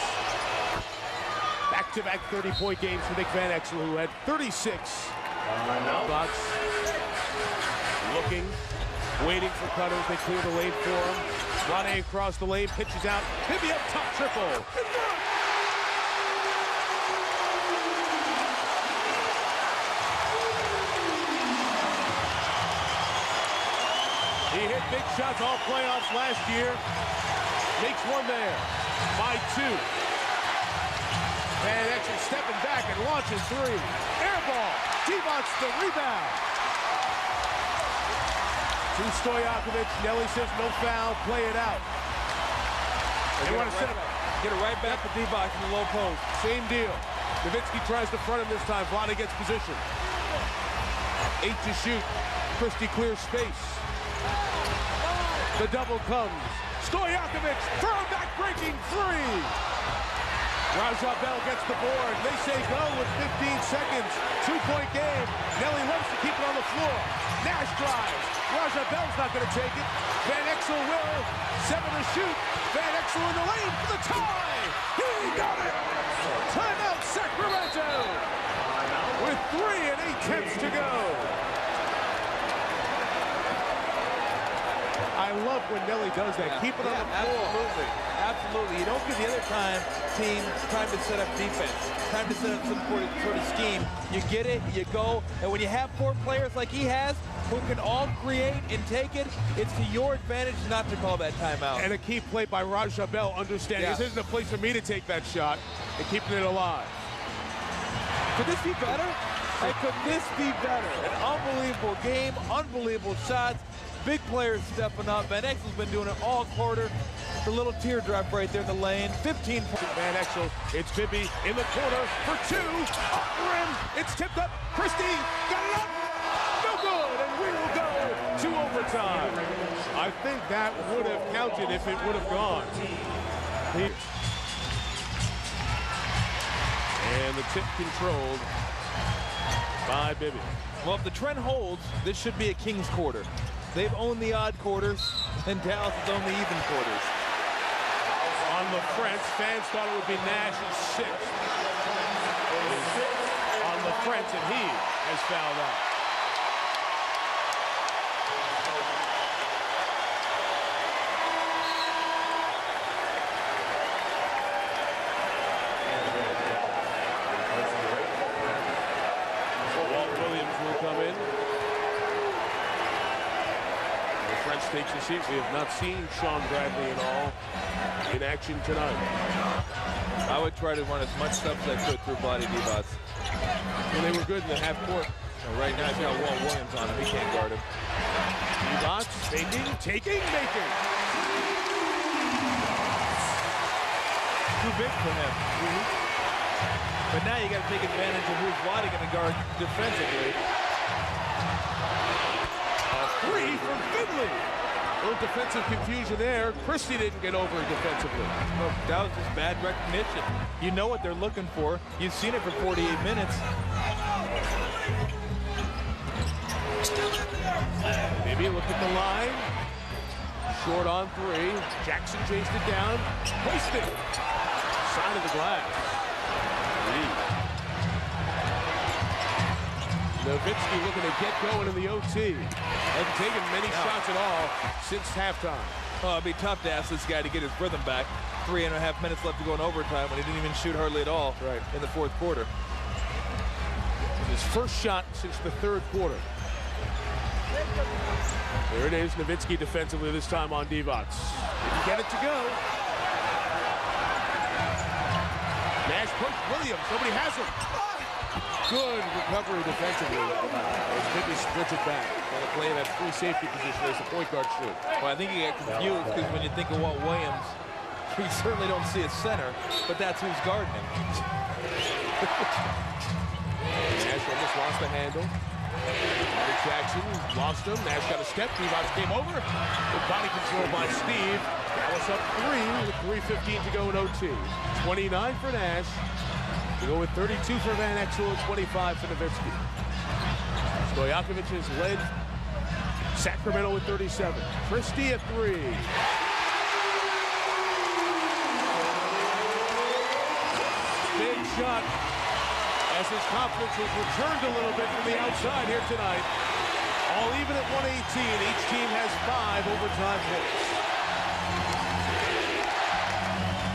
Back-to-back 30-point games for Nick Van Exel, who had 36 shots. Looking, waiting for cutters. They clear the lane for him. Ronnie across the lane, pitches out. Bibby up top, triple. He hit big shots all playoffs last year. Makes one there by 2. Van Exel stepping back and launches 3. Air ball. Divac the rebound. To Stojakovic. Nelly says no foul. Play it out. They want to set up. Get it right back to Divac in the low post. Same deal. Nowitzki tries to front him this time. Vlade gets position. 8 to shoot. Christie clears space. The double comes. Stojakovic, throw back breaking 3. Raja Bell gets the board. They say go with 15 seconds. 2-point game. Nelly wants to keep it on the floor. Nash drives. Raja Bell's not going to take it. Van Exel will. 7 to shoot. Van Exel in the lane for the tie. He got it. Timeout Sacramento. With 3 and 8 to go. I love when Nelly does that. Keep it on the floor. Absolutely. Absolutely. You don't give the other team time to set up defense, time to set up some sort of scheme. You get it, you go, and when you have 4 players like he has, who can all create and take it, it's to your advantage not to call that timeout. And a key play by Raja Bell, understanding this isn't a place for me to take that shot, and keeping it alive. Could this be better? Hey, could this be better? An unbelievable game, unbelievable shots. Big players stepping up. Van Exel's been doing it all quarter. The little teardrop right there in the lane. 15 points. Van Exel, it's Bibby in the corner for 2. Up the rim. It's tipped up. Christie got it up. No good. And we will go to overtime. I think that would have counted if it would have gone. And the tip controlled by Bibby. Well, if the trend holds, this should be a Kings quarter. They've owned the odd quarters, and Dallas has owned the even quarters. On the French, fans thought it would be Nash at 6. On the French, and he has fouled out. Walt Williams will come in. French takes a seat. We have not seen Sean Bradley at all in action tonight. I would try to run as much stuff as I could through Vlade Divac. Well, they were good in the half court. Right now, he's got Walt Williams on him. He can't guard him. Divac taking, making. Too big for him. But now you got to take advantage of who's Vlade going to guard defensively. 3 from Finley. A little defensive confusion there. Christie didn't get over defensively. Well, that was just bad recognition. You know what they're looking for. You've seen it for 48 minutes. Maybe look at the line. Short on 3. Jackson chased it down. Wasted. Side of the glass. Nowitzki looking to get going in the OT. Hasn't taken many shots at all since halftime. Oh, it'd be tough to ask this guy to get his rhythm back. 3.5 minutes left to go in overtime when he didn't even shoot hardly at all in the 4th quarter. His first shot since the 3rd quarter. There it is, Nowitzki defensively this time on Divac. Didn't get it to go. Nash push Williams, nobody has him. Good recovery defensively. As Bibby splits it back. Going to play that free safety position as the point guard should. Well, I think you get confused because when you think of Walt Williams, we certainly don't see a center, but that's who's guarding him. Nash almost lost the handle. Jackson lost him. Nash got a step. Divac came over. Good body control by Steve. Dallas up 3 with 3:15 to go in OT. 29 for Nash. To go with 32 for Van Exel and 25 for Nowitzki. Stojakovic has led Sacramento with 37. Christie at 3. Big shot as his confidence has returned a little bit from the outside here tonight. All even at 118. Each team has 5 overtime hits.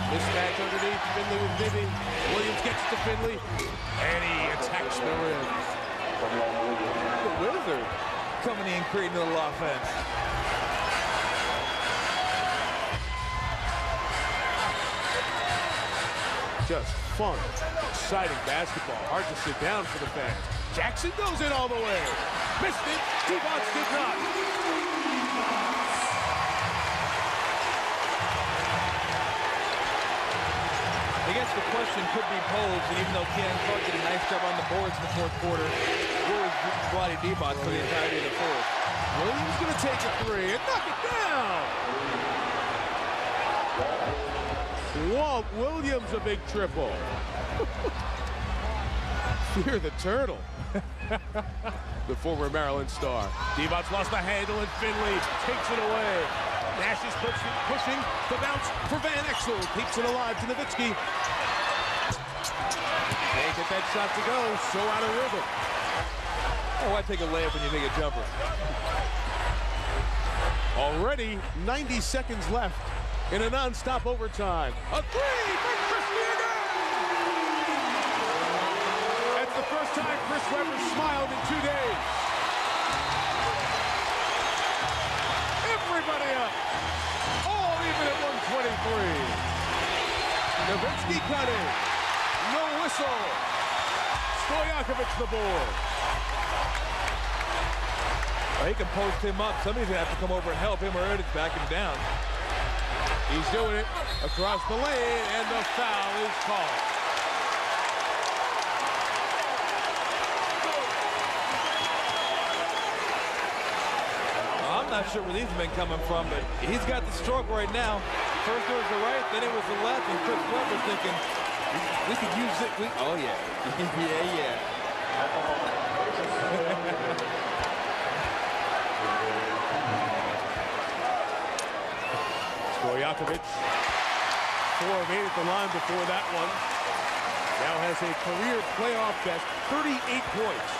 Mismatch underneath, Finley with Bibby. Williams gets to Finley, and he attacks the rim. The Wizard coming in creating a little offense. Just fun, exciting basketball. Hard to sit down for the fans. Jackson goes in all the way. Missed it. Divac did not. I guess the question could be posed, and even though Keon Clark did a nice job on the boards in the fourth quarter, where was Vlade Divac for the entirety of the fourth? Williams going to take a three and knock it down. Walt Williams, a big triple. Fear the turtle. The former Maryland star. Divac lost the handle, and Finley takes it away. Nash is pushing the bounce for Van Exel. Keeps it alive to Nowitzki. Can't get that shot to go. So out of rhythm. Oh, why take a layup when you take a jumper? Already 90 seconds left in a non-stop overtime. A three for Christian. That's the first time Chris Webber smiled in 2 days. Everybody up. All even at 123. Nowitzki cutting. No whistle. Stojakovic the board. Well, he can post him up. Somebody's going to have to come over and help him, or it's back him down. He's doing it across the lane, and the foul is called. I'm not sure where these have been coming from, but he's got the stroke right now. First it was the right, then it was the left, and Chris Webber thinking, we could use it. Oh, yeah. Yeah. Stojakovic, 4 of 8 at the line before that one. Now has a career playoff best, 38 points.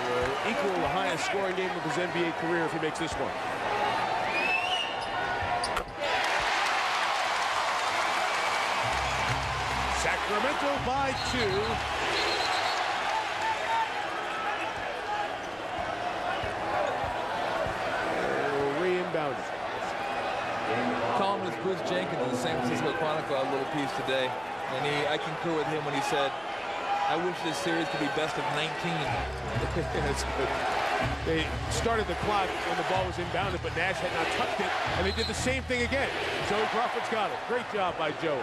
Will equal the highest scoring game of his NBA career if he makes this one. Sacramento by 2. Re-inbounded. Columnist Bruce Jenkins of the San Francisco Chronicle had a little piece today, and I concur with him when he said, I wish this series could be best of 19. That's good. They started the clock when the ball was inbounded, but Nash had not tucked it, and they did the same thing again. Joey Crawford's got it. Great job by Joey.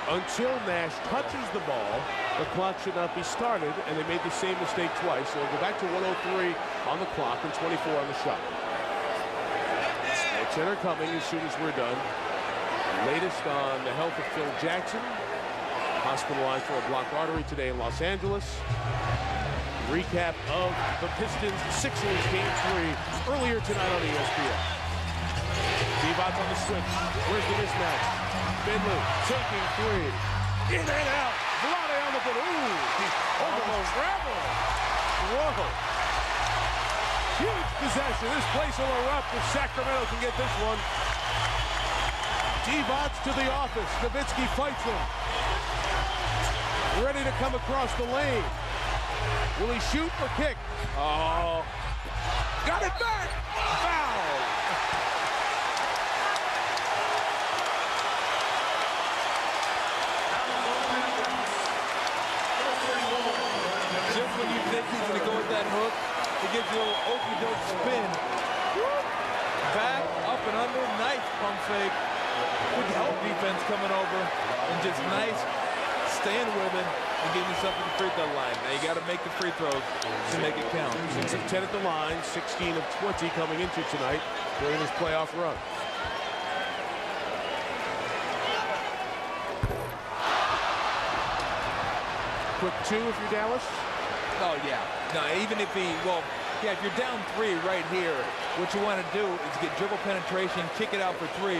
Until Nash touches the ball, the clock should not be started, and they made the same mistake twice. So we'll go back to 103 on the clock and 24 on the shot. Sports Center coming as soon as we're done. Latest on the health of Phil Jackson, hospitalized for a blocked artery today in Los Angeles. Recap of the Pistons Sixers Game 3 earlier tonight on ESPN. Divac on the switch. Where's the mismatch? Finley taking 3. In and out. Vlade on the good. Ooh, he's almost traveled. Whoa. Huge possession. This place will erupt if Sacramento can get this one. Divac to the office. Nowitzki fights him. Ready to come across the lane. Will he shoot or kick? Oh. Got it back. Foul. Just when you think he's going to go with that hook, he gives you a little okey-doke spin. Back, up and under, nice pump fake. Good help defense coming over, and just nice staying with it and getting yourself to the free throw line. Now you got to make the free throws to make it count. 6 of 10 at the line, 16 of 20 coming into tonight during this playoff run. Quick 2 if you're Dallas. Oh, yeah. No, even if he, well, yeah, if you're down 3 right here, what you want to do is get dribble penetration, kick it out for 3,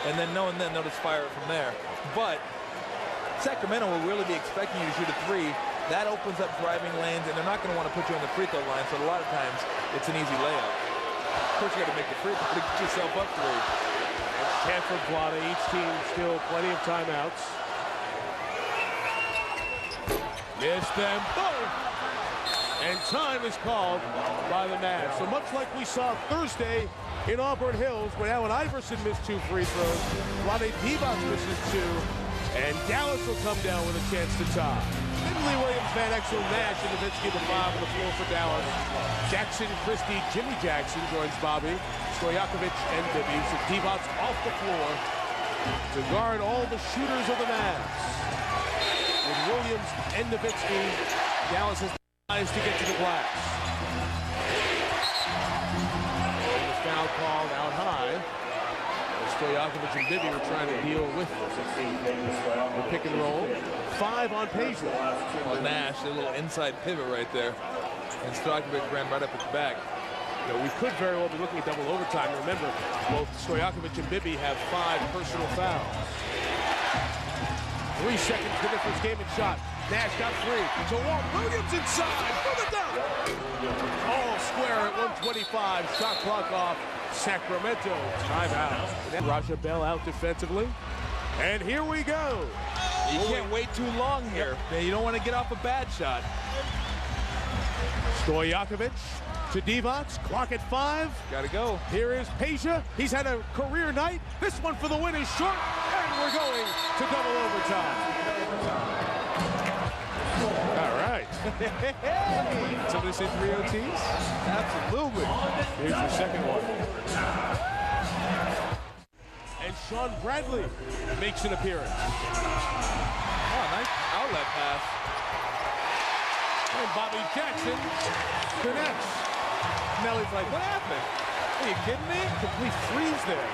and then they'll just fire it from there. But Sacramento will really be expecting you to shoot a 3. That opens up driving lanes, and they're not going to want to put you on the free throw line, so a lot of times it's an easy layup. Of course, you got to make the free throw to get yourself up 3. That's 10 for Vlade. Each team still plenty of timeouts. Missed them both. And time is called by the Mavs. So much like we saw Thursday in Auburn Hills, when Allen Iverson missed 2 free throws, Vlade Divac misses 2. And Dallas will come down with a chance to tie. Finley, Williams, Van Exel, Nash, and Nowitzki the 5 on the floor for Dallas. Jackson, Christie, Jimmy Jackson joins Bobby, Stojakovic, and Bibby. So Divac off the floor to guard all the shooters of the Mavs. With Williams and Nowitzki, Dallas has the eyes to get to the glass. The foul called out high. Stojakovic and Bibby were trying to deal with the pick and roll. 5 on Paisley. Well, Nash, a little inside pivot right there. And Stojakovic ran right up his back. You know, we could very well be looking at double overtime. Remember, both Stojakovic and Bibby have 5 personal fouls. 3 seconds to difference game and shot. Nash got 3. To Walt Williams inside for the dunk. All square at 1:25. Shot clock off. Sacramento timeout. Raja Bell out defensively. And here we go. You can't wait too long here. You don't want to get off a bad shot. Stojakovic to Divac. Clock at 5. Gotta go. Here is Peja. He's had a career night. This one for the win is short. And we're going to double overtime. All right. Somebody say 3 OTs? Absolutely. Here's the second one. And Sean Bradley makes an appearance. Oh, nice outlet pass. And Bobby Jackson connects. Nelly's like, what happened? Are you kidding me? Complete freeze there.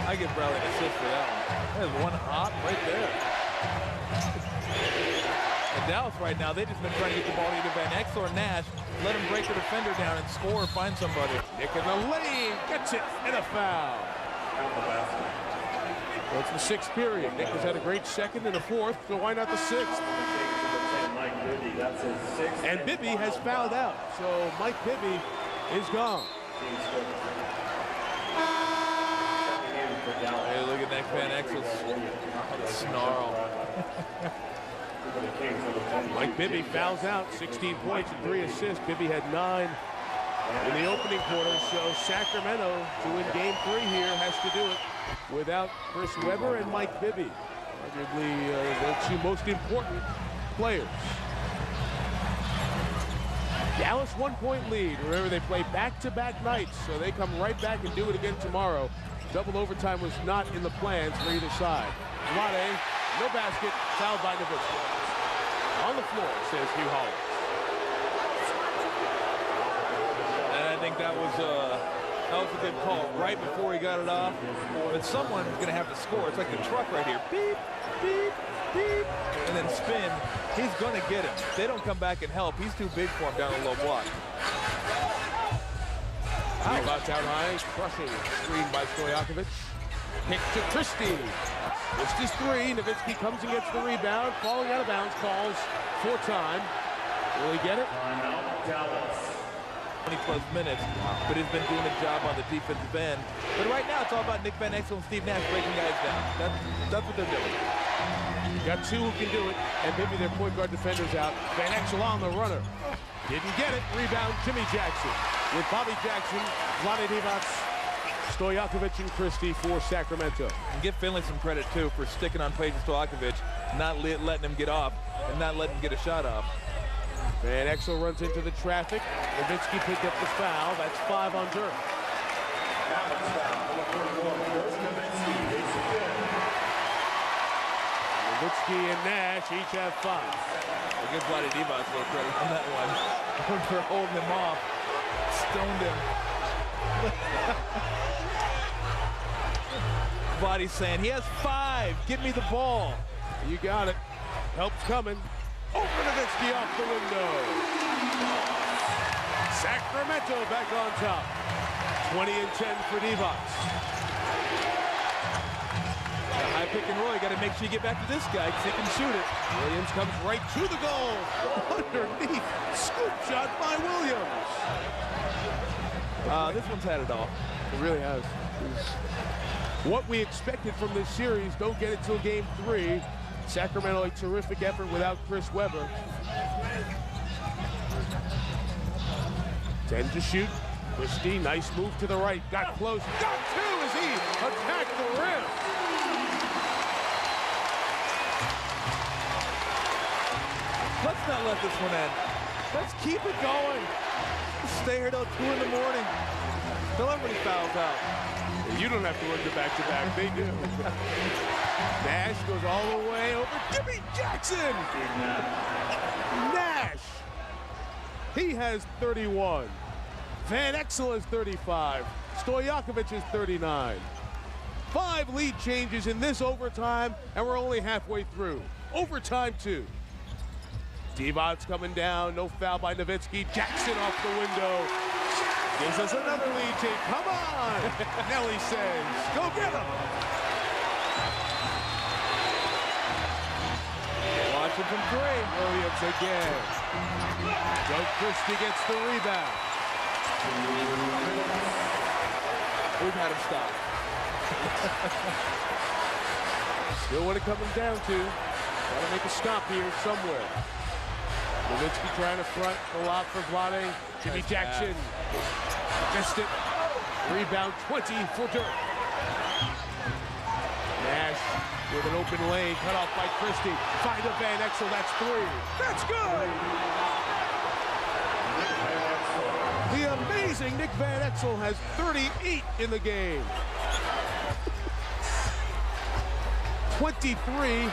I give Bradley an assist for that one. There's one hop right there. And Dallas right now, they've just been trying to get the ball to either Van Exel or Nash. Let him break the defender down and score or find somebody. Nick in the lane, gets it, and a foul. Well, it's the 6th period. Nick has had a great 2nd and a 4th, so why not the 6th? And Bibby has fouled out, so Mike Bibby is gone. Hey, look at Nick Van Exel's snarl. Mike Bibby fouls out, 16 points and 3 assists. Bibby had 9 in the opening quarter, so Sacramento, to win game 3 here, has to do it without Chris Webber and Mike Bibby, arguably the 2 most important players. Dallas 1-point lead. Remember, they play back-to-back nights, so they come right back and do it again tomorrow. Double overtime was not in the plans for either side. Vlade, no basket, fouled by Nowitzki. On the floor, says Hugh Hollins. And I think that was a good call right before he got it off. But someone's going to have to score. It's like the truck right here. Beep, beep, beep. And then spin. He's going to get him. They don't come back and help. He's too big for him down the low block. Divac out high, crushing screen by Stojakovic. Pick to Christie. Missed his 3. Nowitzki comes and gets the rebound. Falling out of bounds, calls for time. Will he get it? 20-plus minutes, but he's been doing a job on the defensive end. But right now, it's all about Nick Van Exel and Steve Nash breaking guys down. That's what they're doing. Got 2 who can do it, and maybe their point guard defenders out. Van Exel on the runner. Didn't get it. Rebound, Jimmy Jackson. With Bobby Jackson, Vlade Divac, Stojakovic, and Christie for Sacramento. And give Finley some credit, too, for sticking on Peja Stojakovic, not letting him get off, and not letting him get a shot off. Van Exel runs into the traffic. Nowitzki picked up the foul. That's 5 on Dirk. Nowitzki and Nash each have 5. I'll give Vlade Divac a little credit on that one. For holding him off. Stoned him. Vlade's saying, he has 5. Give me the ball. You got it. Help's coming. Over Nowitzki off the window. Sacramento back on top. 20 and 10 for Divac. High pick and roll. You got to make sure you get back to this guy because he can shoot it. Williams comes right to the goal. Underneath. Scoop shot by Williams. This one's had it all. It really has. What we expected from this series, don't get it till game 3. Sacramento, a terrific effort without Chris Webber. 10 to shoot. Christie, nice move to the right. Got close. Got 2 as he attacked the rim. not let this one end. Let's keep it going. Stay here till 2 in the morning. Till everybody fouls out. You don't have to work the back-to-back. They do. Nash goes all the way over. Jimmy Jackson! Nash! He has 31. Van Exel has 35. Stojakovic is 39. 5 lead changes in this overtime, and we're only halfway through. Overtime 2. Divac's coming down. No foul by Nowitzki. Jackson off the window. Gives us another lead change. Come on! Nelly says, go get him! Watch it from 3. Williams again. Joe Christie gets the rebound. We've had him stop. Still what it comes down to. Got to make a stop here somewhere. Nowitzki trying to front the lob for Vlade. Jimmy Jackson missed it. Rebound 20 for Dirk. Nash with an open lane, cut off by Christie. Find a Van Exel, that's 3. That's good! The amazing Nick Van Exel has 38 in the game. 23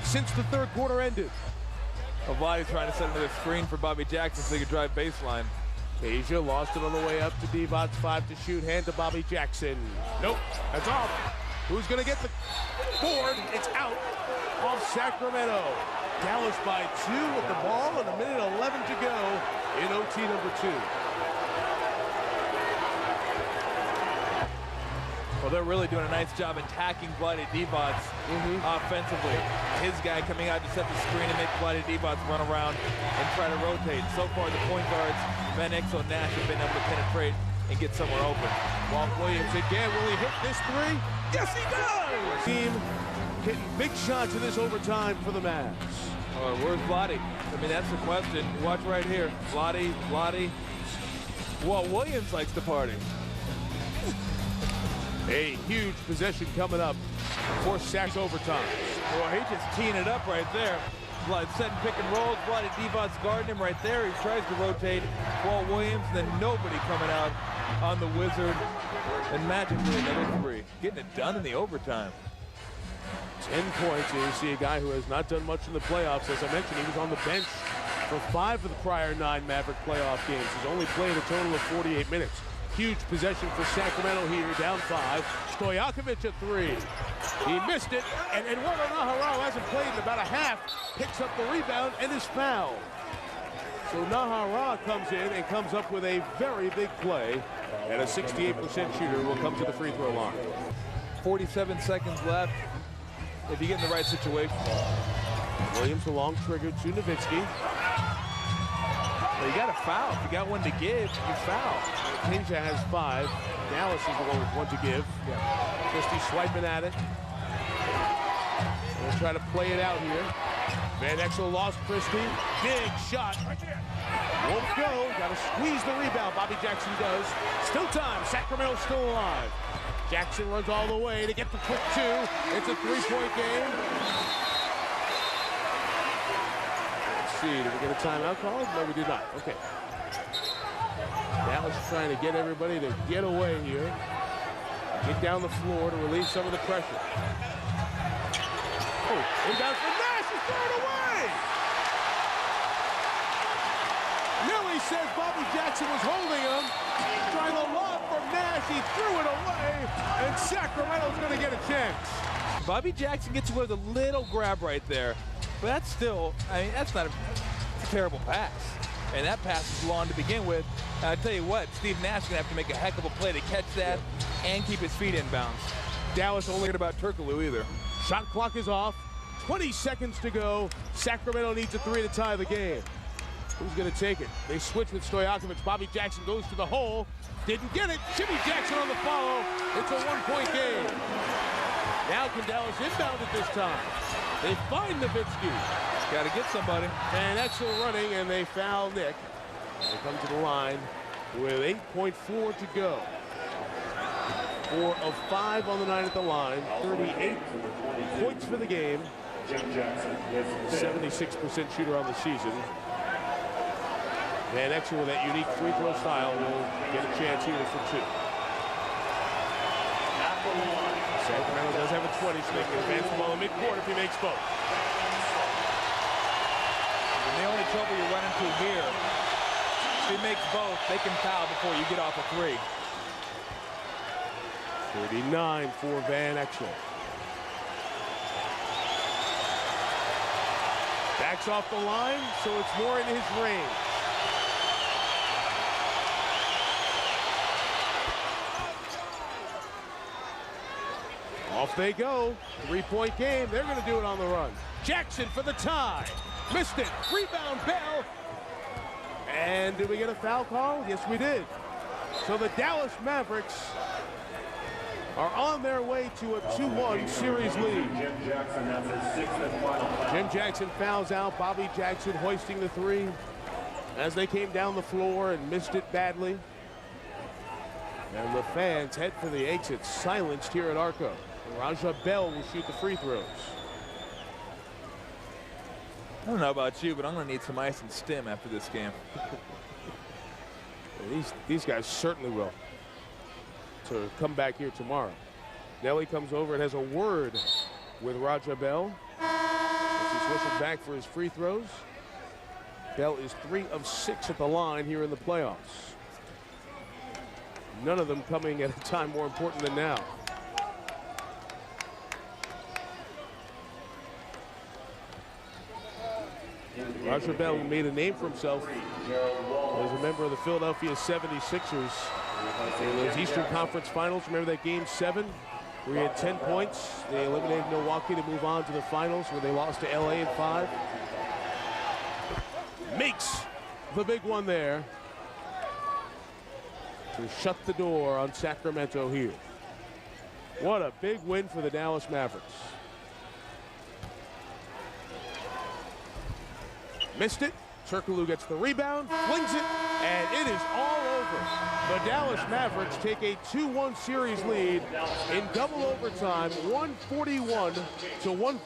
since the third quarter ended. Vlade trying to set another screen for Bobby Jackson so he could drive baseline. Asia lost it on the way up to Divac's 5 to shoot. Hand to Bobby Jackson. Nope, that's off. Who's going to get the board? It's out off Sacramento. Dallas by 2 with the ball and 1:11 to go in OT number 2. Well, they're really doing a nice job attacking Vlade Divac offensively. His guy coming out to set the screen and make Vlade Divac run around and try to rotate. So far, the point guards, Van Exel and Nash, have been able to penetrate and get somewhere open. Walt Williams again. Will he hit this 3? Yes, he does! Team getting big shots in this overtime for the Mavs. Where's Vlade? I mean, that's the question. Watch right here. Vlade. Walt Williams likes to party. A huge possession coming up for Sac's overtime. Well, he's just teeing it up right there. Vlade setting pick and rolls. Vlade Divac's guarding him right there. He tries to rotate Walt Williams, then nobody coming out on the Wizard. And magically another 3. Getting it done in the overtime. 10 points. Here you see a guy who has not done much in the playoffs. As I mentioned, he was on the bench for 5 of the prior 9 Maverick playoff games. He's only played a total of 48 minutes. Huge possession for Sacramento here, down 5. Stojakovic at 3. He missed it, and Eduardo Najarro hasn't played in about a half. Picks up the rebound and is fouled. So Najarro comes in and comes up with a very big play, and a 68% shooter will come to the free throw line. 47 seconds left if you get in the right situation. Williams a long trigger to Nowitzki. Well, you got to foul. If you got one to give, you foul. Pinja has 5. Dallas is the one with 1 to give. Christie swiping at it. We'll try to play it out here. Van Exel lost Christie. Big shot. Won't go. Got to squeeze the rebound. Bobby Jackson does. Still time. Sacramento's still alive. Jackson runs all the way to get the quick 2. It's a 3-point game. Let's see. Did we get a timeout call? No, we did not. Okay. Dallas trying to get everybody to get away here. Get down the floor to relieve some of the pressure. Oh, inbound for Nash. He's thrown away. Nelly says Bobby Jackson was holding him. Trying to lob for Nash. He threw it away. And Sacramento's going to get a chance. Bobby Jackson gets away with a little grab right there. But that's still, I mean, that's not a terrible pass. And that pass is long to begin with. And I tell you what, Steve Nash is going to have to make a heck of a play to catch that and keep his feet in bounds. Dallas only About Turkoglu either. Shot clock is off. 20 seconds to go. Sacramento needs a 3 to tie the game. Who's going to take it? They switch with Stojakovic. Bobby Jackson goes to the hole. Didn't get it. Jimmy Jackson on the follow. It's a 1-point game. Now can Dallas inbound it this time? They find Nowitzki. Got to get somebody. And Exel running, and they foul Nick. They come to the line with 8.4 to go. 4 of 5 on the night at the line. 38 points for the game. Jim Jackson is 76% shooter on the season. Van Exel with that unique free throw style will get a chance here for two. Sacramento does have a 20, so they can advance the ball in midcourt if he makes both. And the only trouble you run into here, if he makes both, they can foul before you get off a three. 39 for Van Exel. Backs off the line, so it's more in his range. Off they go. Three-point game. They're going to do it on the run. Jackson for the tie. Missed it. Rebound, Bell. And did we get a foul call? Yes, we did. So the Dallas Mavericks are on their way to a 2-1 series lead. Jim Jackson has his 6th and final foul. Jim Jackson fouls out. Bobby Jackson hoisting the three as they came down the floor and missed it badly. And the fans head for the exit, silenced here at Arco. Raja Bell will shoot the free throws. I don't know about you, but I'm going to need some ice and stim after this game. These guys certainly will to come back here tomorrow. Nelly comes over and has a word with Raja Bell. He's whistled back for his free throws. Bell is 3 of 6 at the line here in the playoffs. None of them coming at a time more important than now. Raja Bell made a name for himself as a member of the Philadelphia 76ers in those Eastern Conference Finals. Remember that game 7 where he had 10 points? They eliminated Milwaukee to move on to the finals where they lost to LA in 5. Makes the big one there to shut the door on Sacramento here. What a big win for the Dallas Mavericks. Missed it. Turkoglu gets the rebound, flings it, and it is all over. The Dallas Mavericks take a 2-1 series lead in double overtime, 141 to 140.